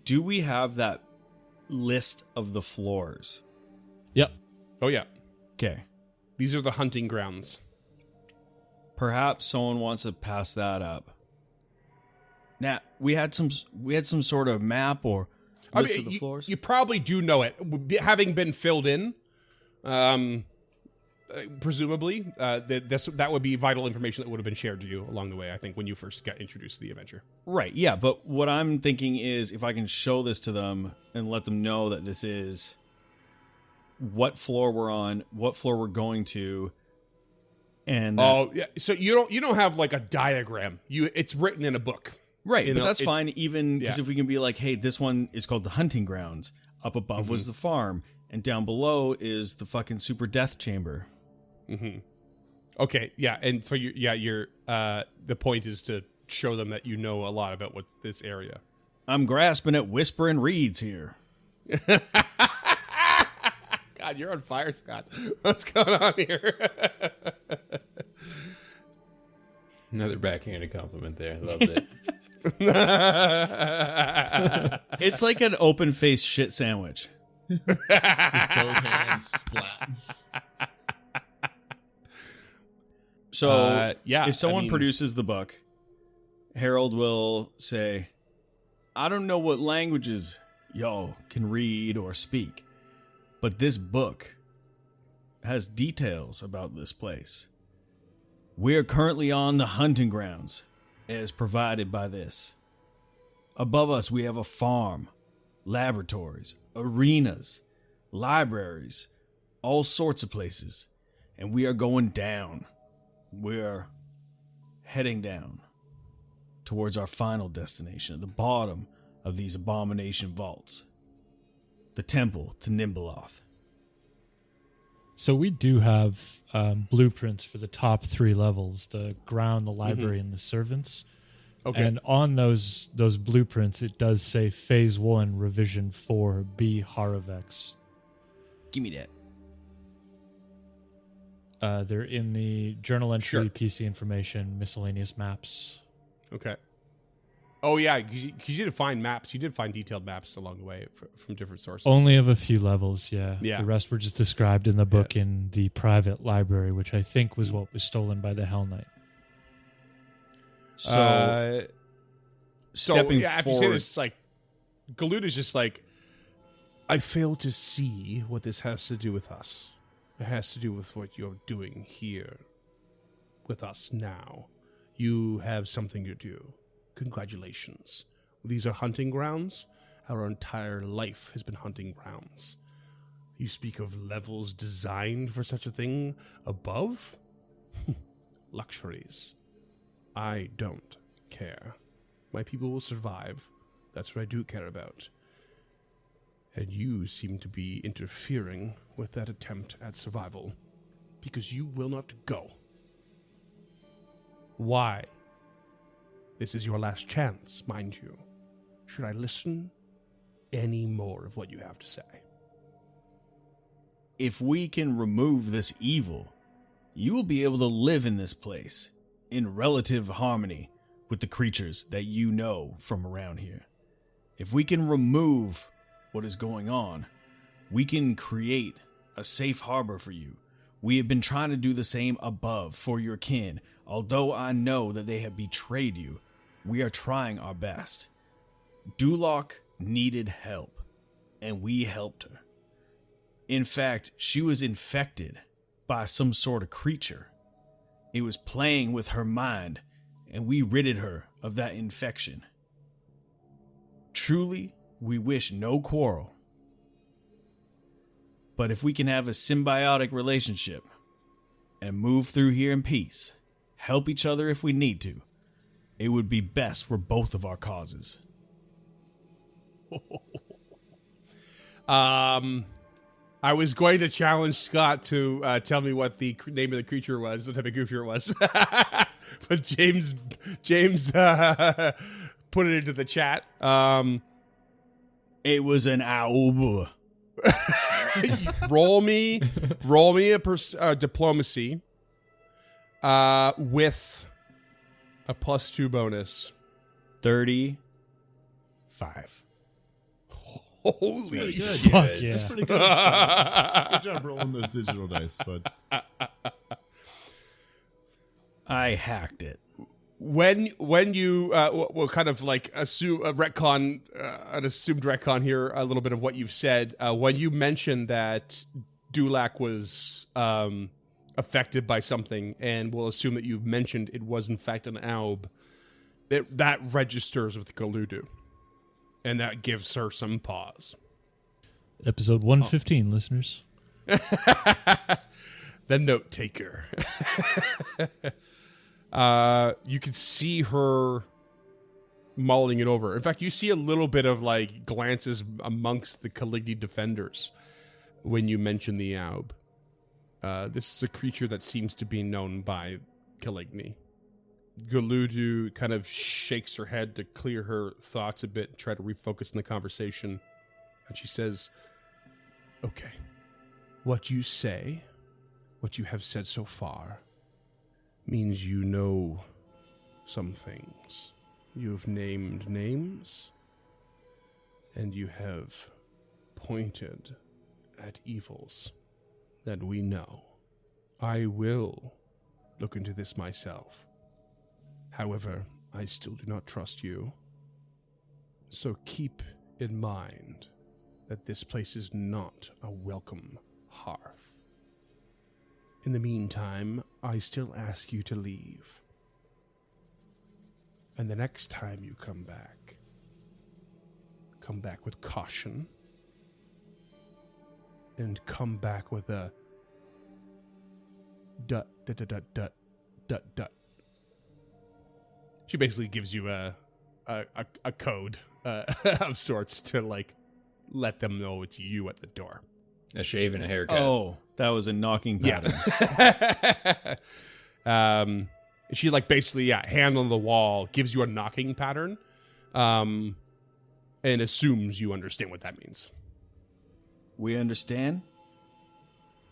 Do we have that list of the floors? Yep. Oh yeah, Okay. these are the hunting grounds. Perhaps someone wants to pass that up. Now, we had some sort of map or list of the floors. You probably do know it, having been filled in. Presumably, that would be vital information that would have been shared to you along the way, I think, when you first got introduced to the adventure. Right, yeah, but what I'm thinking is if I can show this to them and let them know that this is what floor we're on, what floor we're going to, and Yeah. So you don't have like a diagram. It's written in a book. right, You but know, that's it's- fine even because yeah. if we can be like, hey, this one is called the hunting grounds, up above was the farm, and down below is the fucking super death chamber. Okay, yeah, and so you're the point is to show them that you know a lot about what this area. I'm grasping at whispering reeds here. God, you're on fire, Scott. What's going on here? Another backhanded compliment there. I loved it. It's like an open-faced shit sandwich. Both hands splat. So, yeah, if someone I mean- produces the book, Harold will say, I don't know what languages y'all can read or speak, but this book has details about this place. We're currently on the hunting grounds, as provided by this. Above us, we have a farm, laboratories, arenas, libraries, all sorts of places, and we are going down. We're heading down towards our final destination, at the bottom of these abomination vaults, the temple to Nimbaloth. So we do have blueprints for the top 3 levels: the ground, the library, and the servants. Okay. And on those blueprints, it does say Phase 1, Revision 4, B. Haravex. Give me that. They're in the journal entry, Sure. PC information, miscellaneous maps. Okay. Oh yeah, because you did find maps. You did find detailed maps along the way from different sources. Only of a few levels, yeah. Yeah. The rest were just described in the book in the private library, which I think was what was stolen by the Hell Knight. So, stepping yeah, after you say forward, this, like, Galud is just like, I fail to see what this has to do with us. It has to do with what you're doing here with us now. You have something to do. Congratulations. These are hunting grounds. Our entire life has been hunting grounds. You speak of levels designed for such a thing above? Luxuries. I don't care. My people will survive. That's what I do care about. And you seem to be interfering with that attempt at survival because you will not go. Why? This is your last chance, mind you. Should I listen any more of what you have to say? if we can remove this evil, you will be able to live in this place in relative harmony with the creatures that you know from around here. If we can remove what is going on, we can create a safe harbor for you. We have been trying to do the same above for your kin. Although I know that they have betrayed you, we are trying our best. Duloc needed help, and we helped her. In fact, she was infected by some sort of creature. It was playing with her mind, and we ridded her of that infection. Truly, we wish no quarrel. But if we can have a symbiotic relationship and move through here in peace, help each other if we need to, it would be best for both of our causes. I was going to challenge Scott to tell me what the name of the creature was, what type of creature it was, but James put it into the chat. It was an owl. roll me a diplomacy with a +2 bonus. 35. Holy Good. shit. Fuck yeah. Pretty good. Good job rolling those digital dice, bud. I hacked it. When you we'll kind of like assume a retcon, an assumed retcon here, a little bit of what you've said. When you mentioned that Duloc was affected by something, and we'll assume that you've mentioned it was in fact an Alb, that registers with Galudu, and that gives her some pause. Episode 115, listeners. The note taker. You can see her mulling it over. In fact, you see a little bit of like glances amongst the Caligni defenders when you mention the Aub. This is a creature that seems to be known by Caligny. Galudu kind of shakes her head to clear her thoughts a bit and try to refocus in the conversation. And she says, "Okay, what you say, what you have said so far, means you know some things. You've named names, and you have pointed at evils that we know. I will look into this myself. However, I still do not trust you. So keep in mind that this place is not a welcome hearth. In the meantime, I still ask you to leave. And the next time you come back with caution, and come back with a dut, dut, dut, dut, dut, dut, dut." She basically gives you a code of sorts to, like, let them know it's you at the door. A shave and a haircut. Oh, that was a knocking pattern. Yeah. She, like, basically, hand on the wall, gives you a knocking pattern, and assumes you understand what that means. We understand.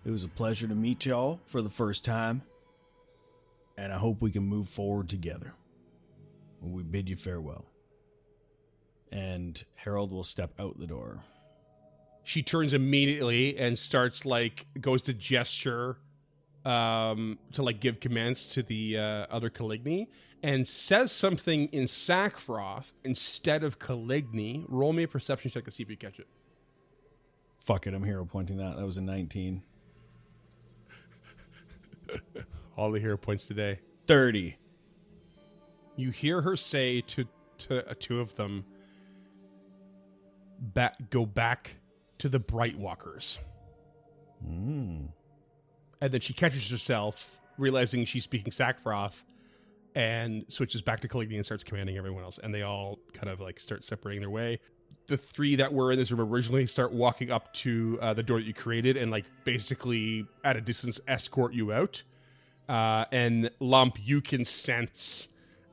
It was a pleasure to meet y'all for the first time, and I hope we can move forward together. We bid you farewell. And Harold will step out the door. She turns immediately and starts, like, goes to gesture to, like, give commands to the other Caligny, and says something in Sackfroth instead of Caligny. Roll me a perception check to see if you catch it. Fuck it, I'm hero pointing that. That was a 19. All the hero points today. 30. You hear her say to two of them, go back to the Bright Walkers. And then she catches herself, realizing she's speaking Sackfroth, and switches back to Caligny and starts commanding everyone else. And they all kind of, like, start separating their way. The three that were in this room originally start walking up to the door that you created and, like, basically at a distance escort you out. And Lump, you can sense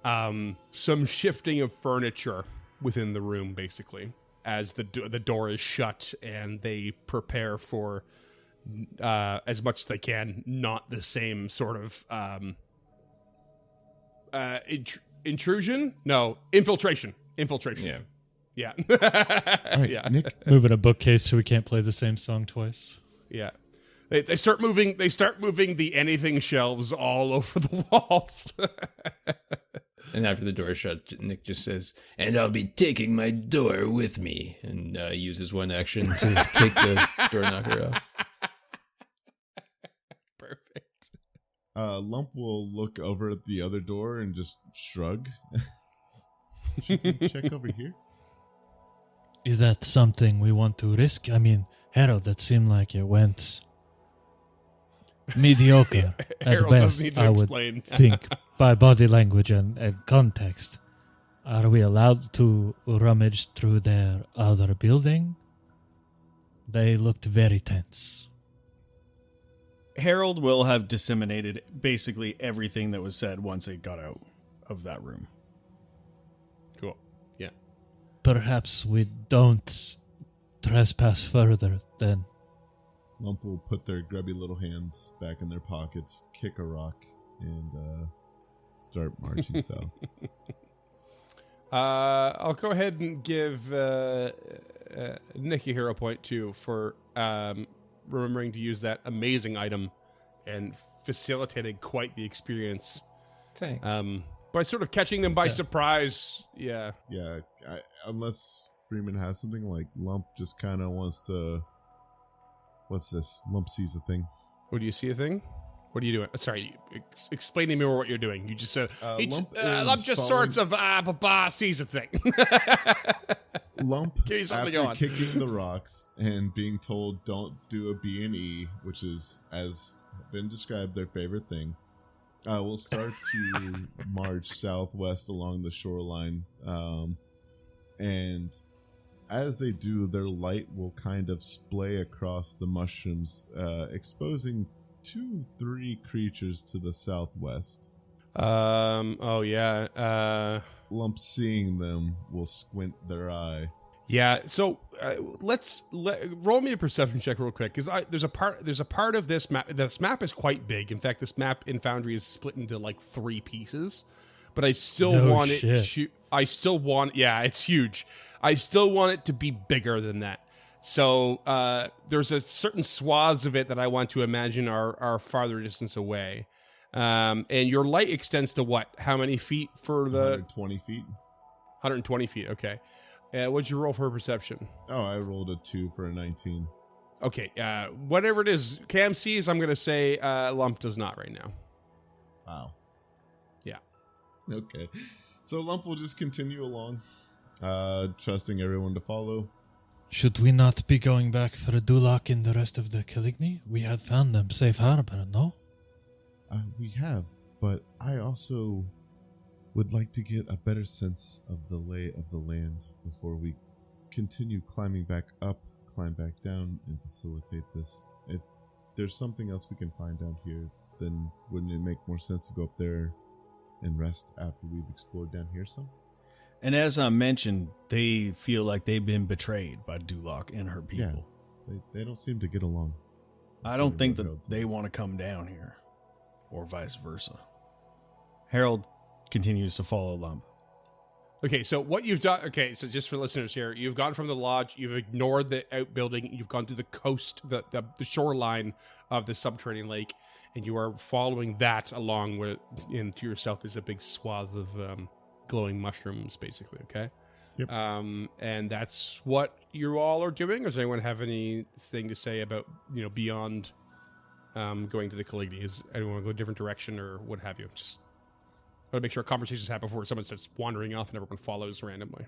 some shifting of furniture within the room, basically, as the door is shut and they prepare for, as much as they can, not the same sort of intrusion? No, infiltration. Yeah. Yeah. All right, Yeah. Nick. Moving a bookcase so we can't play the same song twice. Yeah. They start moving the anything shelves all over the walls. And after the door shut, Nick just says, "And I'll be taking my door with me," and uses one action to take the door knocker off. Perfect. Lump will look over at the other door and just shrug. Should we check over here? Is that something we want to risk? I mean, Harold, that seemed like it went mediocre at Harold best, doesn't need to I would explain. think, by body language and context. Are we allowed to rummage through their other building? They looked very tense. Harold will have disseminated basically everything that was said once it got out of that room. Cool. Yeah. Perhaps we don't trespass further then. Lump will put their grubby little hands back in their pockets, kick a rock, and start marching south. I'll go ahead and give Nick a hero point too for remembering to use that amazing item and facilitating quite the experience. Thanks. By sort of catching them by surprise. Yeah. Yeah, unless Freeman has something, like Lump just kind of wants to... What's this? Lump sees the thing. What do you see a thing? What are you doing? Sorry, explain to me more what you're doing. You just said Lump Lump is just sorts of sees a thing. Lump, Give me something after going. kicking the rocks and being told don't do a B&E, which is, as been described, their favorite thing, will start to march southwest along the shoreline. And as they do, their light will kind of splay across the mushrooms, exposing 2-3 creatures to the southwest. Oh yeah. Lump seeing them will squint their eye. Yeah. So let's roll me a perception check real quick, because there's a part of this map. This map is quite big. In fact, this map in Foundry is split into like 3 pieces. But I still want it to. I still want. Yeah, it's huge. I still want it to be bigger than that. So there's a certain swaths of it that I want to imagine are farther distance away. And your light extends to what? How many feet for the 120 feet? 120 feet. Okay. What'd you roll for perception? Oh, I rolled a 2 for a 19. Okay. Whatever it is, Cam sees. I'm gonna say Lump does not right now. Wow. Yeah. Okay. So Lump will just continue along, trusting everyone to follow. Should we not be going back for a Dulak in the rest of the Caligny? We had found them safe harbor, no? We have, but I also would like to get a better sense of the lay of the land before we continue climbing back up, climb back down, and facilitate this. If there's something else we can find down here, then wouldn't it make more sense to go up there and rest after we've explored down here some? And as I mentioned, they feel like they've been betrayed by Dulak and her people. Yeah, they don't seem to get along. I don't think that they want to come down here, or vice versa. Harold continues to follow Lump. Okay, so what you've done. Okay, so just for listeners here, you've gone from the lodge, you've ignored the outbuilding, you've gone to the coast, the shoreline of the subterranean lake, and you are following that along with. And to your south is a big swath of glowing mushrooms, basically. Okay. Yep. And that's what you all are doing. Or does anyone have anything to say about beyond going to the Caligny? Is anyone want to go a different direction or what have you? Just gotta make sure conversations happen before someone starts wandering off and everyone follows randomly.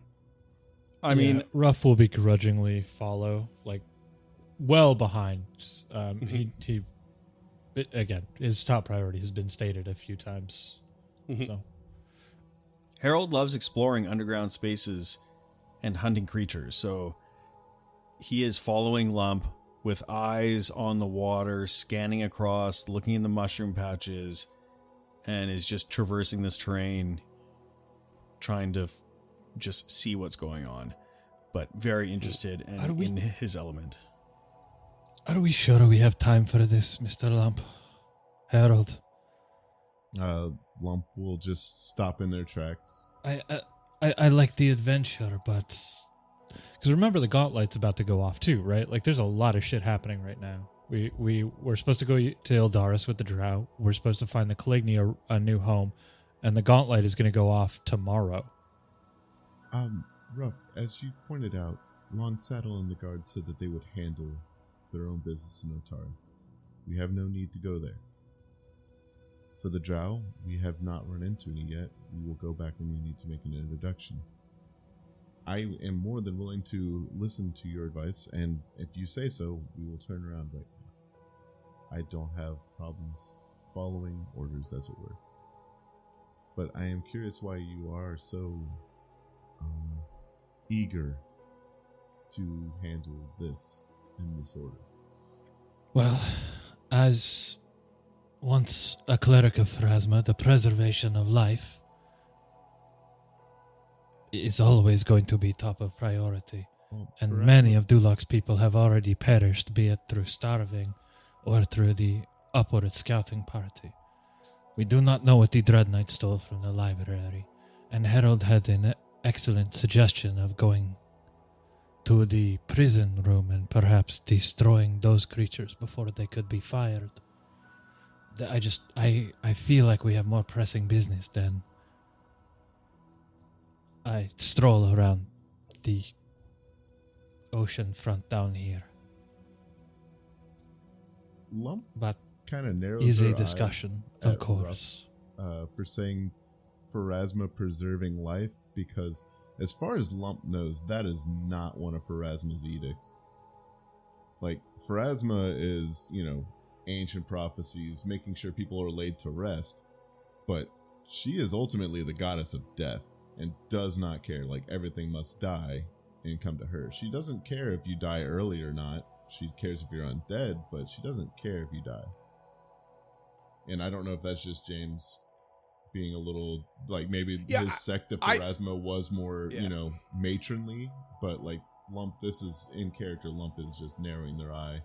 I mean, Ruff will begrudgingly follow, like, well behind. He again, his top priority has been stated a few times. Mm-hmm. So Harold loves exploring underground spaces and hunting creatures, so he is following Lump with eyes on the water, scanning across, looking in the mushroom patches, and is just traversing this terrain, trying to just see what's going on, but very interested and in his element. Are we sure we have time for this, Mr. Lump? Harold? Lump will just stop in their tracks. I like the adventure, but... Because remember, the Gauntlet's about to go off too, right? Like, there's a lot of shit happening right now. We're supposed to go to Ildaris with the Drow. We're supposed to find the Caligny a new home. And the Gauntlet is going to go off tomorrow. Ruff, as you pointed out, Longsaddle and the guard said that they would handle their own business in Otara. We have no need to go there. For the Drow, we have not run into any yet. We will go back when we need to make an introduction. I am more than willing to listen to your advice, and if you say so, we will turn around right now. I don't have problems following orders, as it were. But I am curious why you are so eager to handle this in this order. Well, as once a cleric of Pharasma, the preservation of life is always going to be top of priority. Well, And Pharasma- many of Dulak's people have already perished, be it through starving or through the upward scouting party. We do not know what the Dread Knight stole from the library, and Harold had an excellent suggestion of going to the prison room and perhaps destroying those creatures before they could be fired. I feel like we have more pressing business than I stroll around the ocean front down here. Lump But kind of narrows is her a eyes discussion, at of course. Ruff, for saying Pharasma preserving life, because as far as Lump knows, that is not one of Pharasma's edicts. Like, Pharasma is, ancient prophecies, making sure people are laid to rest, but she is ultimately the goddess of death and does not care. Like, everything must die and come to her. She doesn't care if you die early or not. She cares if you're undead, but she doesn't care if you die. And I don't know if that's just James being a little like maybe Yeah, his sect of Pharasma was more, matronly, but like Lump, this is in character. Lump is just narrowing their eye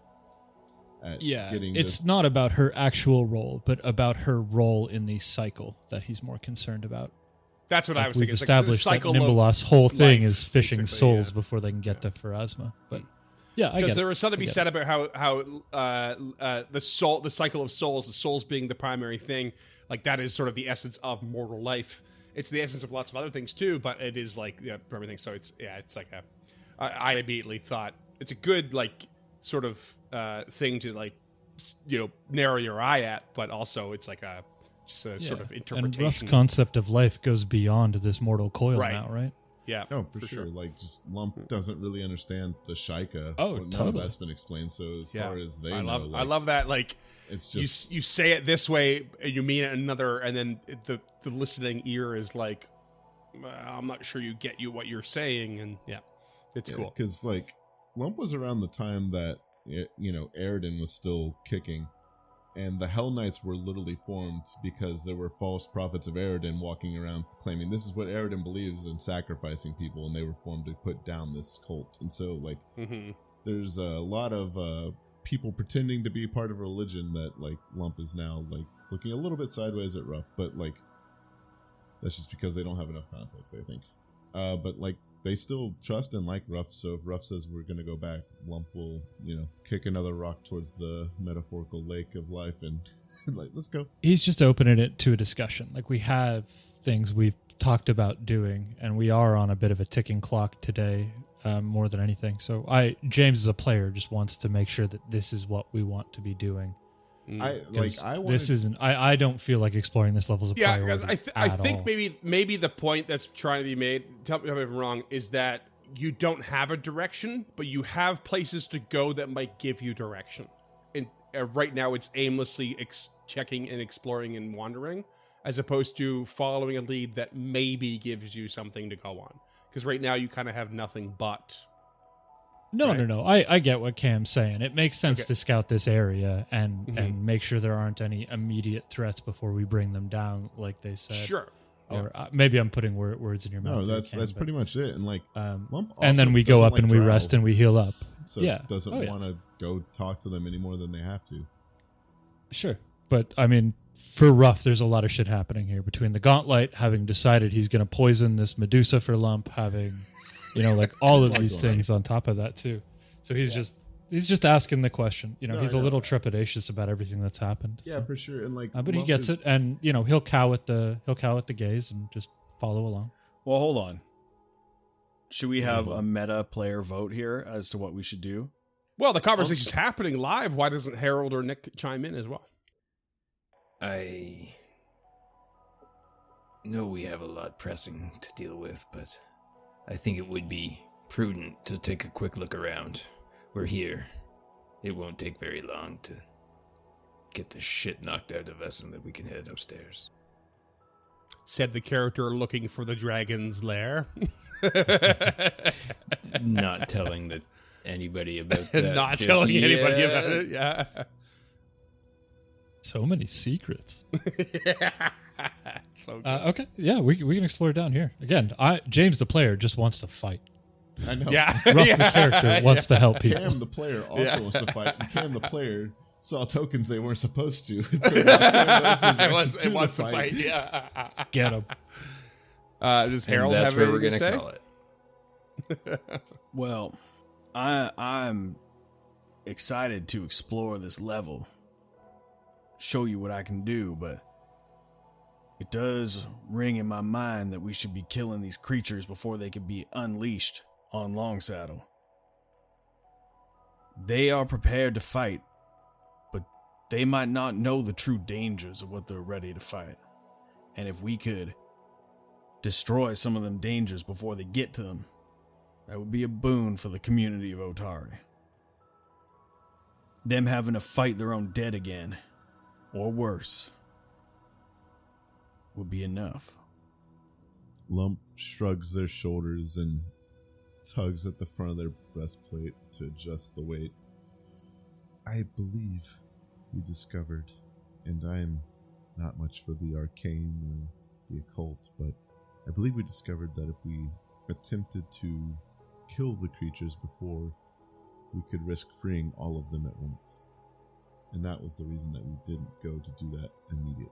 at getting it's this. not about her actual role, but about her role in the cycle that he's more concerned about. That's what I was We've thinking. It's like the established that cycle of Nimbalost's whole thing life, is fishing basically, souls yeah. before they can get to Pharasma. But yeah, I Because get there it. was something to be I get said about how the cycle of souls, the souls being the primary thing, like that is sort of the essence of mortal life. It's the essence of lots of other things too, but it is like everything. So it's like I immediately thought it's a good like sort of thing to like narrow your eye at, but also it's like a just a sort of And interpretation. Ruff's concept of life goes beyond this mortal coil Right. now, right? Yeah, Oh, for sure. Like, just Lump doesn't really understand the Shika. Oh, None of totally. that's been explained. So as Yeah. far as they I know, love like, I love that like it's just you say it this way, you mean it another, and then the listening ear is like, I'm not sure you get what you're saying, and it's cool. because like Lump was around the time that Aridin was still kicking, and the Hell Knights were literally formed because there were false prophets of Aridin walking around claiming this is what Aridin believes in, sacrificing people, and they were formed to put down this cult. And so like there's a lot of people pretending to be part of a religion that like Lump is now like looking a little bit sideways at Ruff, but like that's just because they don't have enough context, I think. But like they still trust and like Ruff, so if Ruff says we're gonna go back, Lump will, kick another rock towards the metaphorical lake of life and like, let's go. He's just opening it to a discussion. Like, we have things we've talked about doing, and we are on a bit of a ticking clock today, more than anything. So James as a player just wants to make sure that this is what we want to be doing. I don't feel like exploring this level of priority. Because I think maybe the point that's trying to be made, tell me if I'm wrong, is that you don't have a direction, but you have places to go that might give you direction. And right now, it's aimlessly checking and exploring and wandering, as opposed to following a lead that maybe gives you something to go on. Because right now, you kind of have nothing but. No. I get what Cam's saying. It makes sense to scout this area and make sure there aren't any immediate threats before we bring them down, like they said. Sure. Or maybe I'm putting words in your mouth. No, that's pretty much it. And like, Lump and then we go doesn't up like and we Drow, rest and we heal up. so doesn't want to go talk to them any more than they have to. Sure. But I mean, for Ruff, there's a lot of shit happening here between the Gauntlet having decided he's going to poison this Medusa for Lump, having, like all of these things on top of that too. So he's just asking the question. He's a little trepidatious about everything that's happened. Yeah, so. for sure. And like, But he Lump gets is- it, and he'll cow at the gaze and just follow along. Well, hold on. Should we have a meta player vote here as to what we should do? Well, the conversation's happening live. Why doesn't Harold or Nick chime in as well? I know we have a lot pressing to deal with, but I think it would be prudent to take a quick look around. We're here. It won't take very long to get the shit knocked out of us and then we can head upstairs. Said the character looking for the dragon's lair. Not telling anybody about that. Not just telling anybody yet. about it. Yeah. So many secrets. So good. Okay, yeah, we can explore down here. Again, James the player just wants to fight. I know. Yeah. Ruff the character wants to help people. Cam the player also wants to fight. And Cam the player saw tokens they weren't supposed to. So it wants to fight. Yeah. Get him. Does Harold and that's have where we're anything gonna to call it. Well, I'm excited to explore this level, show you what I can do, but it does ring in my mind that we should be killing these creatures before they can be unleashed on Longsaddle. They are prepared to fight, but they might not know the true dangers of what they're ready to fight. And if we could destroy some of them dangers before they get to them, that would be a boon for the community of Otari. Them having to fight their own dead again, or worse, would be enough. Lump shrugs their shoulders and tugs at the front of their breastplate to adjust the weight. I believe we discovered, and I am not much for the arcane or the occult, but I believe we discovered that if we attempted to kill the creatures before, we could risk freeing all of them at once. And that was the reason that we didn't go to do that immediately.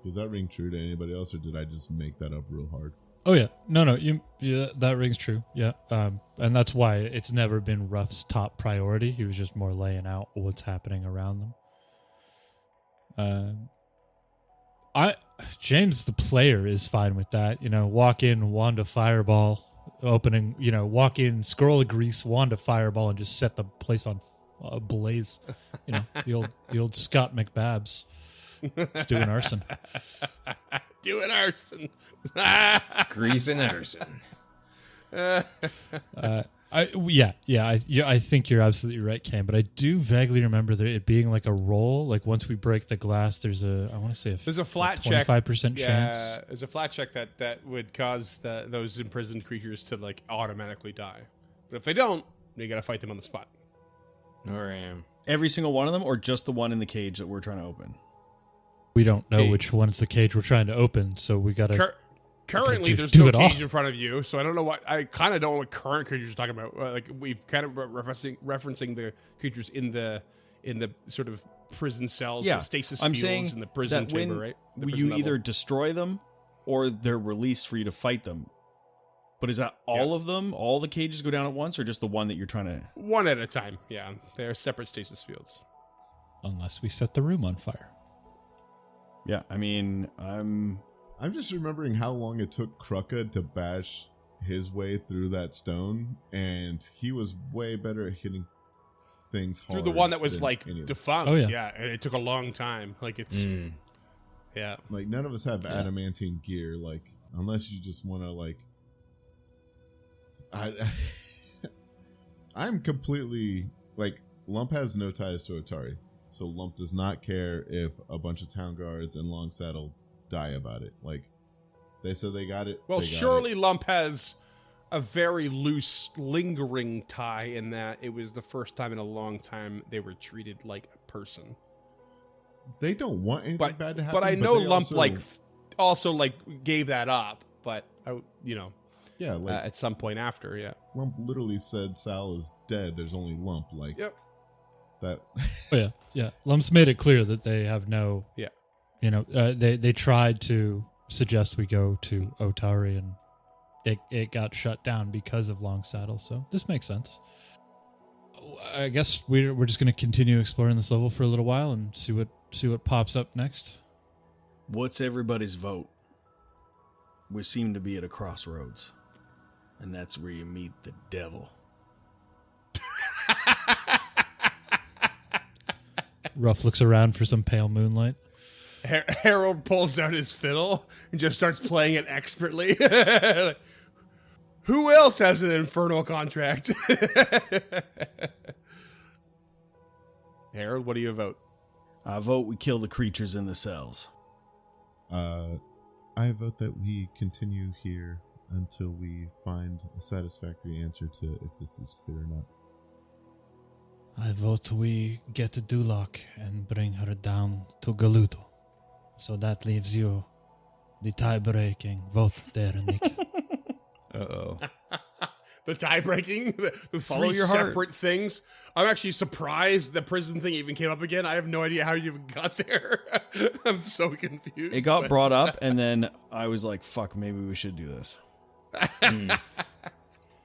Does that ring true to anybody else, or did I just make that up real hard? Oh yeah, no, yeah, that rings true. Yeah, and that's why it's never been Ruff's top priority. He was just more laying out what's happening around them. James the player is fine with that. Walk in, wand of fireball, opening. Walk in, scroll of grease, wand of fireball, and just set the place on blaze. The old Scott McBabs doing arson. Doing arson. Grease and arson. I think you're absolutely right, Cam. But I do vaguely remember it being like a roll. Like once we break the glass, there's a flat check. 25% chance. Yeah, there's a flat check that would cause those imprisoned creatures to like automatically die. But if they don't, you gotta fight them on the spot. Every single one of them, or just the one in the cage that we're trying to open? We don't know Cage. which one's the cage we're trying to open, so we gotta. Currently, there's do no it all. cage in front of you, so I don't know what. I kind of don't know what current creatures you're talking about. Like we've kind of referencing the creatures in the sort of prison cells, the stasis I'm fields saying in the prison that chamber, when right? The prison you level. either destroy them or they're released for you to fight them. But is that all of them? All the cages go down at once, or just the one that you're trying to? One at a time. Yeah, they're separate stasis fields. Unless we set the room on fire. Yeah, I mean, I'm just remembering how long it took Krucka to bash his way through that stone, and he was way better at hitting things hard. Through the one that was than like any of us. defunct. Oh, yeah. Yeah, and it took a long time. Like it's yeah. Like none of us have adamantine gear. Like unless you just want to like, I'm completely like Lump has no ties to Atari, so Lump does not care if a bunch of town guards and Long Saddle die about it. Like they said they got it. Well, they got surely it. Lump has a very loose, lingering tie in that it was the first time in a long time they were treated like a person. They don't want anything bad to happen. But I know they Lump also, also gave that up. But yeah, like at some point after, yeah. Lump literally said Sal is dead. There's only Lump. Like Yep. that. Oh, yeah. Lump's made it clear that they have no. Yeah. They tried to suggest we go to Otari, and it got shut down because of Long Saddle. So this makes sense. I guess we're just going to continue exploring this level for a little while and see what pops up next. what's everybody's vote? We seem to be at a crossroads, and that's where you meet the devil. Ruff looks around for some pale moonlight. Harold pulls out his fiddle and just starts playing it expertly. Who else has an infernal contract? Harold, what do you vote? I vote we kill the creatures in the cells. I vote that we continue here until we find a satisfactory answer to if this is clear or not. I vote we get to Dulak and bring her down to Galuto. So that leaves you the tie-breaking vote there, Nick. Uh-oh. The tie-breaking? The Follow three your heart. separate things? I'm actually surprised the prison thing even came up again. I have no idea how you even got there. I'm so confused. It got but- brought up, and then I was like, fuck, maybe we should do this.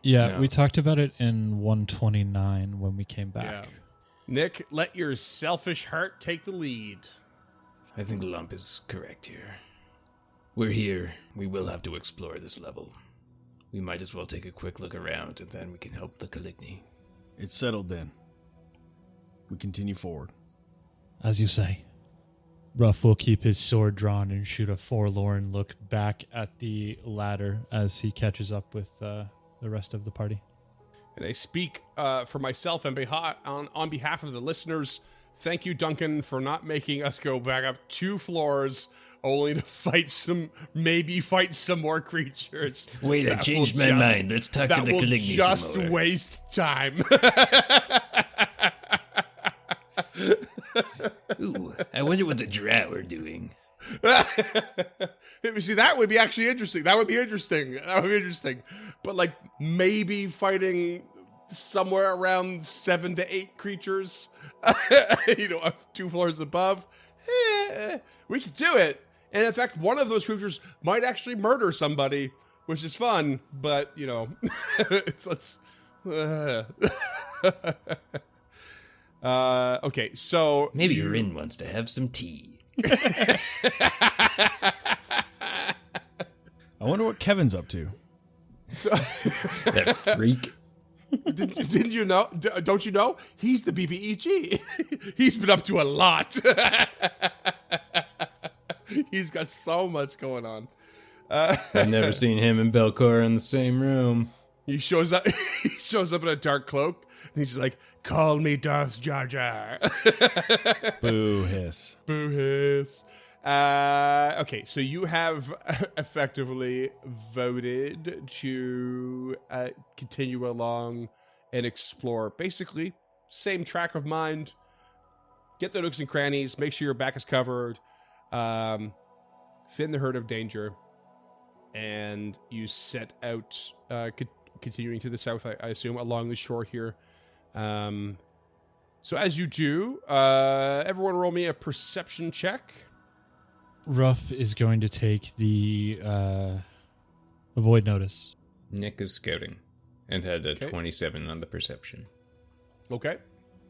Yeah, No. we talked about it in 129 when we came back. Yeah. Nick, let your selfish heart take the lead. I think Lump is correct here. We're here. We will have to explore this level. We might as well take a quick look around, and then we can help the Caligny. It's settled then. We continue forward. As you say. Ruff will keep his sword drawn and shoot a forlorn look back at the ladder as he catches up with the rest of the party. And I speak for myself and on behalf of the listeners. Thank you, Duncan, for not making us go back up 2 floors only to maybe fight some more creatures. Wait, I That changed will my just- mind. Let's talk to That the will Caligny just some more. waste time. Ooh, I wonder what the drought are doing. See, that would be actually interesting. That would be interesting. But like maybe fighting somewhere around 7 to 8 creatures, 2 floors above. We could do it. And in fact, one of those creatures might actually murder somebody, which is fun. But okay. So Maybe Rin wants to have some tea. I wonder what Kevin's up to. So, That freak. didn't you know? Don't you know? He's the BBEG. He's been up to a lot. He's got so much going on. I've never seen him and Belcor in the same room. He shows up. He shows up in a dark cloak, and he's like, "Call me Darth Jar Jar." Boo hiss. Boo hiss. Okay, so you have effectively voted to continue along and explore. Basically, same track of mind. Get the nooks and crannies. Make sure your back is covered. Thin the herd of danger. And you set out, continuing to the south, I assume, along the shore here. So as you do, everyone roll me a perception check. Ruff is going to take the avoid notice. Nick is scouting and had a Okay. 27 on the perception. Okay.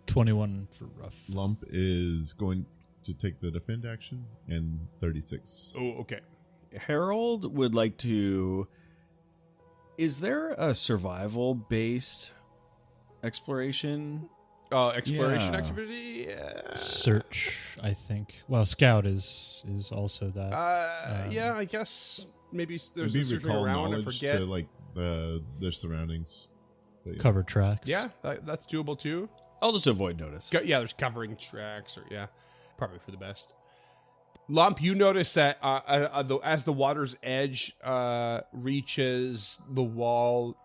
21 for Ruff. Lump is going to take the defend action and 36. Oh, okay. Harold would like to... Is there a survival-based exploration? Exploration Yeah. activity? Search, I think. Well, scout is also that. Yeah, I guess maybe there's Maybe a searching recall around. I knowledge forget. to like their surroundings. But, yeah. Cover tracks. Yeah, that's doable too. I'll just avoid notice. Yeah, there's covering tracks, or probably for the best. Lump, you notice that as the water's edge reaches the wall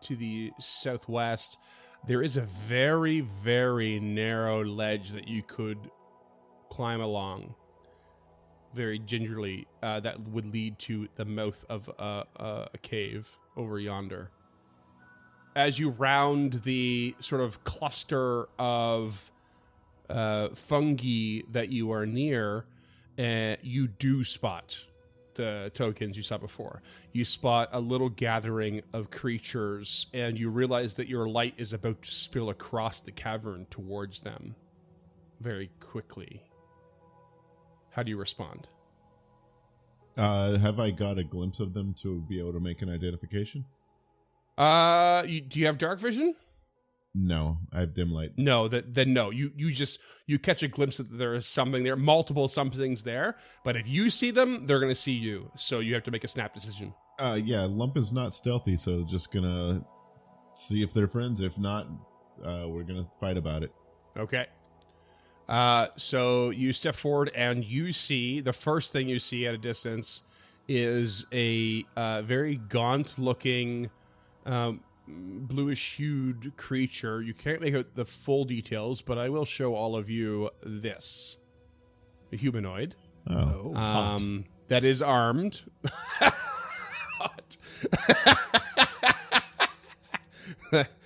to the southwest, there is a very, very narrow ledge that you could climb along very gingerly that would lead to the mouth of a cave over yonder. As you round the sort of cluster of fungi that you are near, you do spot the tokens you saw before. You spot a little gathering of creatures, and you realize that your light is about to spill across the cavern towards them very quickly. How do you respond? Have I got a glimpse of them to be able to make an identification? Do you have dark vision? No, I have dim light. No, then no. You catch a glimpse that there is something there, multiple somethings there. But if you see them, they're gonna see you. So you have to make a snap decision. Yeah, Lump is not stealthy, so just gonna see if they're friends. If not, we're gonna fight about it. Okay. So you step forward and you see the first thing you see at a distance is a very gaunt-looking, bluish-hued creature. You can't make out the full details, but I will show all of you this: a humanoid Oh, that is armed. Hot.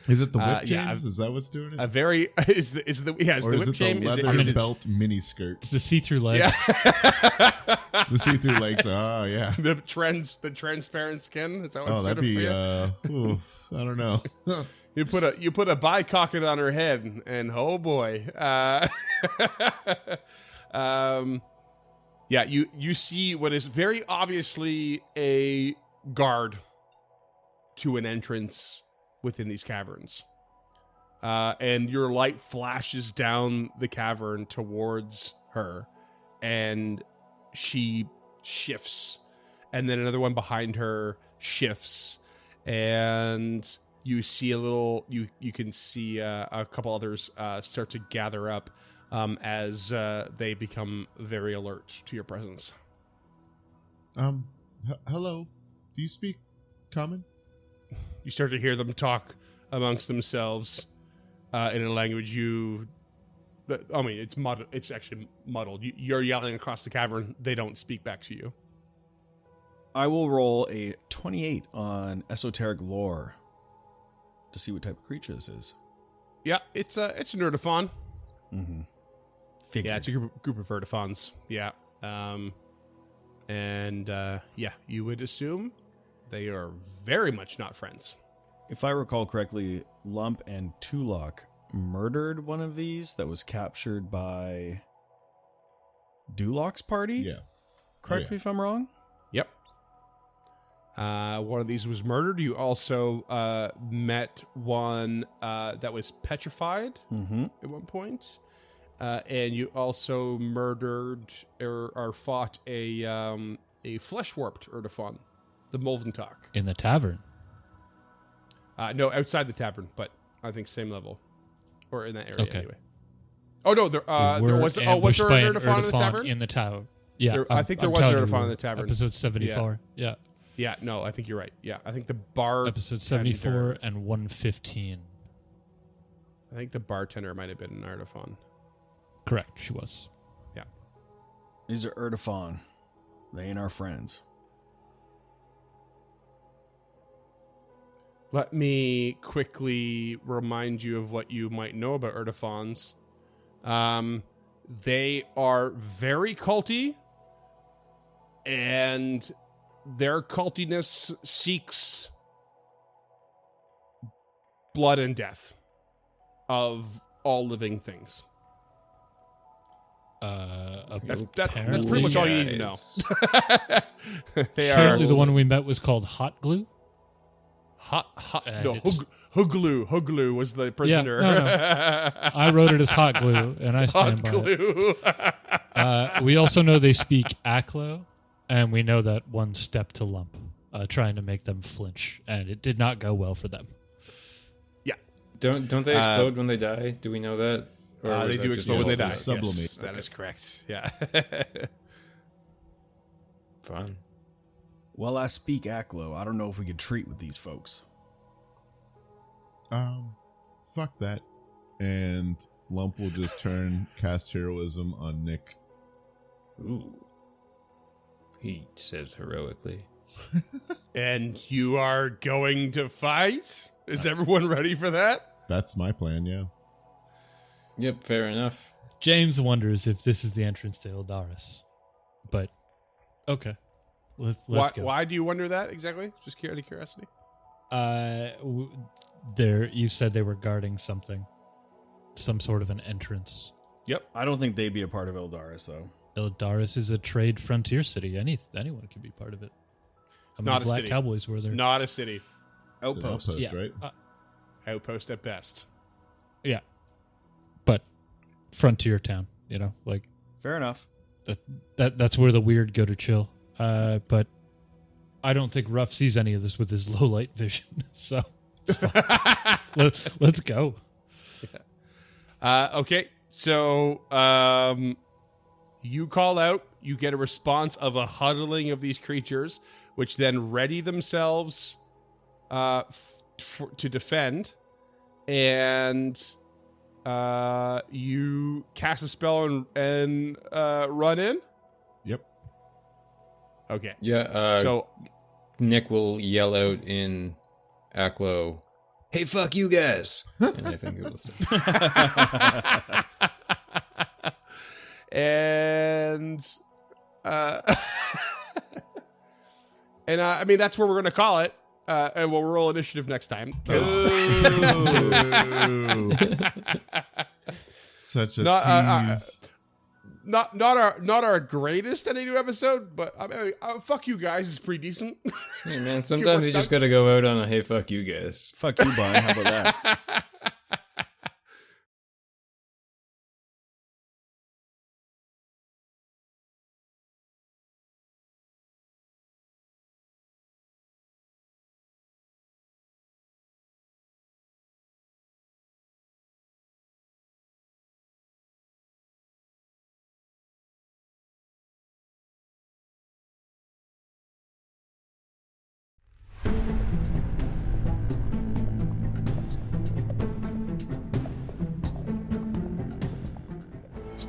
is it the whip, James? yeah, Is that what's doing it? A very is the or whip is it chain? the Is leather it belt mini skirt? The see-through legs. Yeah. The see-through legs. Oh, yeah. the transparent skin. Is that what's Oh, that'd suited be. for you? Oof, I don't know. You put a bicocket on her head, and oh boy, yeah, you see what is very obviously a guard to an entrance within these caverns, and your light flashes down the cavern towards her, and she shifts, and then another one behind her shifts, and you see you can see a couple others start to gather up as they become very alert to your presence. Hello. Do you speak common? You start to hear them talk amongst themselves in a language you I mean, it's muddled. It's actually muddled. You're yelling across the cavern. They don't speak back to you. I will roll a 28 on esoteric lore to see what type of creature this is. Yeah, it's an Urtifon. Mm-hmm. Yeah, it's a group of Urtifons. Yeah. You would assume they are very much not friends. If I recall correctly, Lump and Tulok murdered one of these that was captured by Dulok's party? Yeah. Correct me if I'm wrong? Yep. One of these was murdered. You also met one that was petrified at one point. And you also murdered or fought a flesh-warped Urtifon, the Molventalk. In the tavern. No, outside the tavern, but I think same level. Or in that area, Okay. anyway. Oh, no, there was... Oh, was there an Urtifon in the tavern? In the tower. Yeah, I think there was an Urtifon in the tavern. Episode 74, yeah. Yeah, no, I think you're right. Yeah, I think the bar... Episode 74 and 115. I think the bartender might have been an Urtifon. Correct, she was. Yeah. These are Urtifon. They ain't our friends. Let me quickly remind you of what you might know about Urtifons. They are very culty, and their cultiness seeks blood and death of all living things. That's pretty much all you need to know. They Apparently are the one we met was called Hot Glue. No, Huglu was the prisoner. Yeah, no. I wrote it as Hot Glue, and I stand by it. We also know they speak Aklo, and we know that one step to Lump, trying to make them flinch, and it did not go well for them. Yeah. Don't they explode when they die? Do we know that? Or They is do that just explode when they die. also- Sublimate. Yes, that is correct. Yeah. Fun. Well, I speak Aklo. I don't know if we could treat with these folks. Fuck that. And Lump will just cast heroism on Nick. Ooh. He says heroically. And you are going to fight? Is everyone ready for that? That's my plan, yeah. Yep, fair enough. James wonders if this is the entrance to Ildaris. But, okay. Let's go. Why do you wonder that exactly? Just out of curiosity. You said they were guarding something. Some sort of an entrance. Yep. I don't think they'd be a part of Eldaris, though. Ildaris is a trade frontier city. Anyone can be part of it. It's not a Black city. Cowboys were It's there. not a city. It's an Outpost. outpost, Yeah. right? Outpost at best. Yeah. But frontier town, like Fair enough. that's where the weird go to chill. But I don't think Ruff sees any of this with his low light vision. So it's fine. Let's go. Okay. So you call out. You get a response of a huddling of these creatures, which then ready themselves to defend. And you cast a spell and run in. Yep. Okay. Yeah, So Nick will yell out in Aklo, "Hey, fuck you guys!" And I think it will stop. and I mean that's where we're gonna call it. And we'll roll initiative next time. Such a Not- tease. Not our greatest any new episode, but I mean, fuck you guys is pretty decent. Hey, man, sometimes you just gotta go out on a "Hey, fuck you guys." Fuck you, Brian. How about that?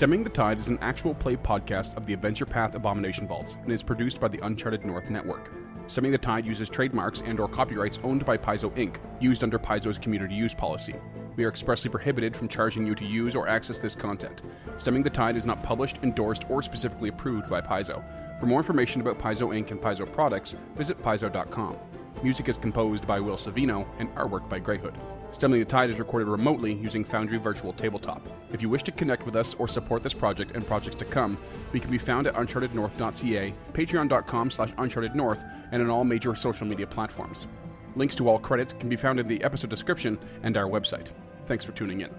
Stemming the Tide is an actual play podcast of the Adventure Path Abomination Vaults and is produced by the Uncharted North Network. Stemming the Tide uses trademarks and/or copyrights owned by Paizo Inc., used under Paizo's community use policy. We are expressly prohibited from charging you to use or access this content. Stemming the Tide is not published, endorsed, or specifically approved by Paizo. For more information about Paizo Inc. and Paizo products, visit paizo.com. Music is composed by Will Savino and artwork by Greyhood. Stemming the Tide is recorded remotely using Foundry Virtual Tabletop. If you wish to connect with us or support this project and projects to come, we can be found at unchartednorth.ca, patreon.com/unchartednorth, and on all major social media platforms. Links to all credits can be found in the episode description and our website. Thanks for tuning in.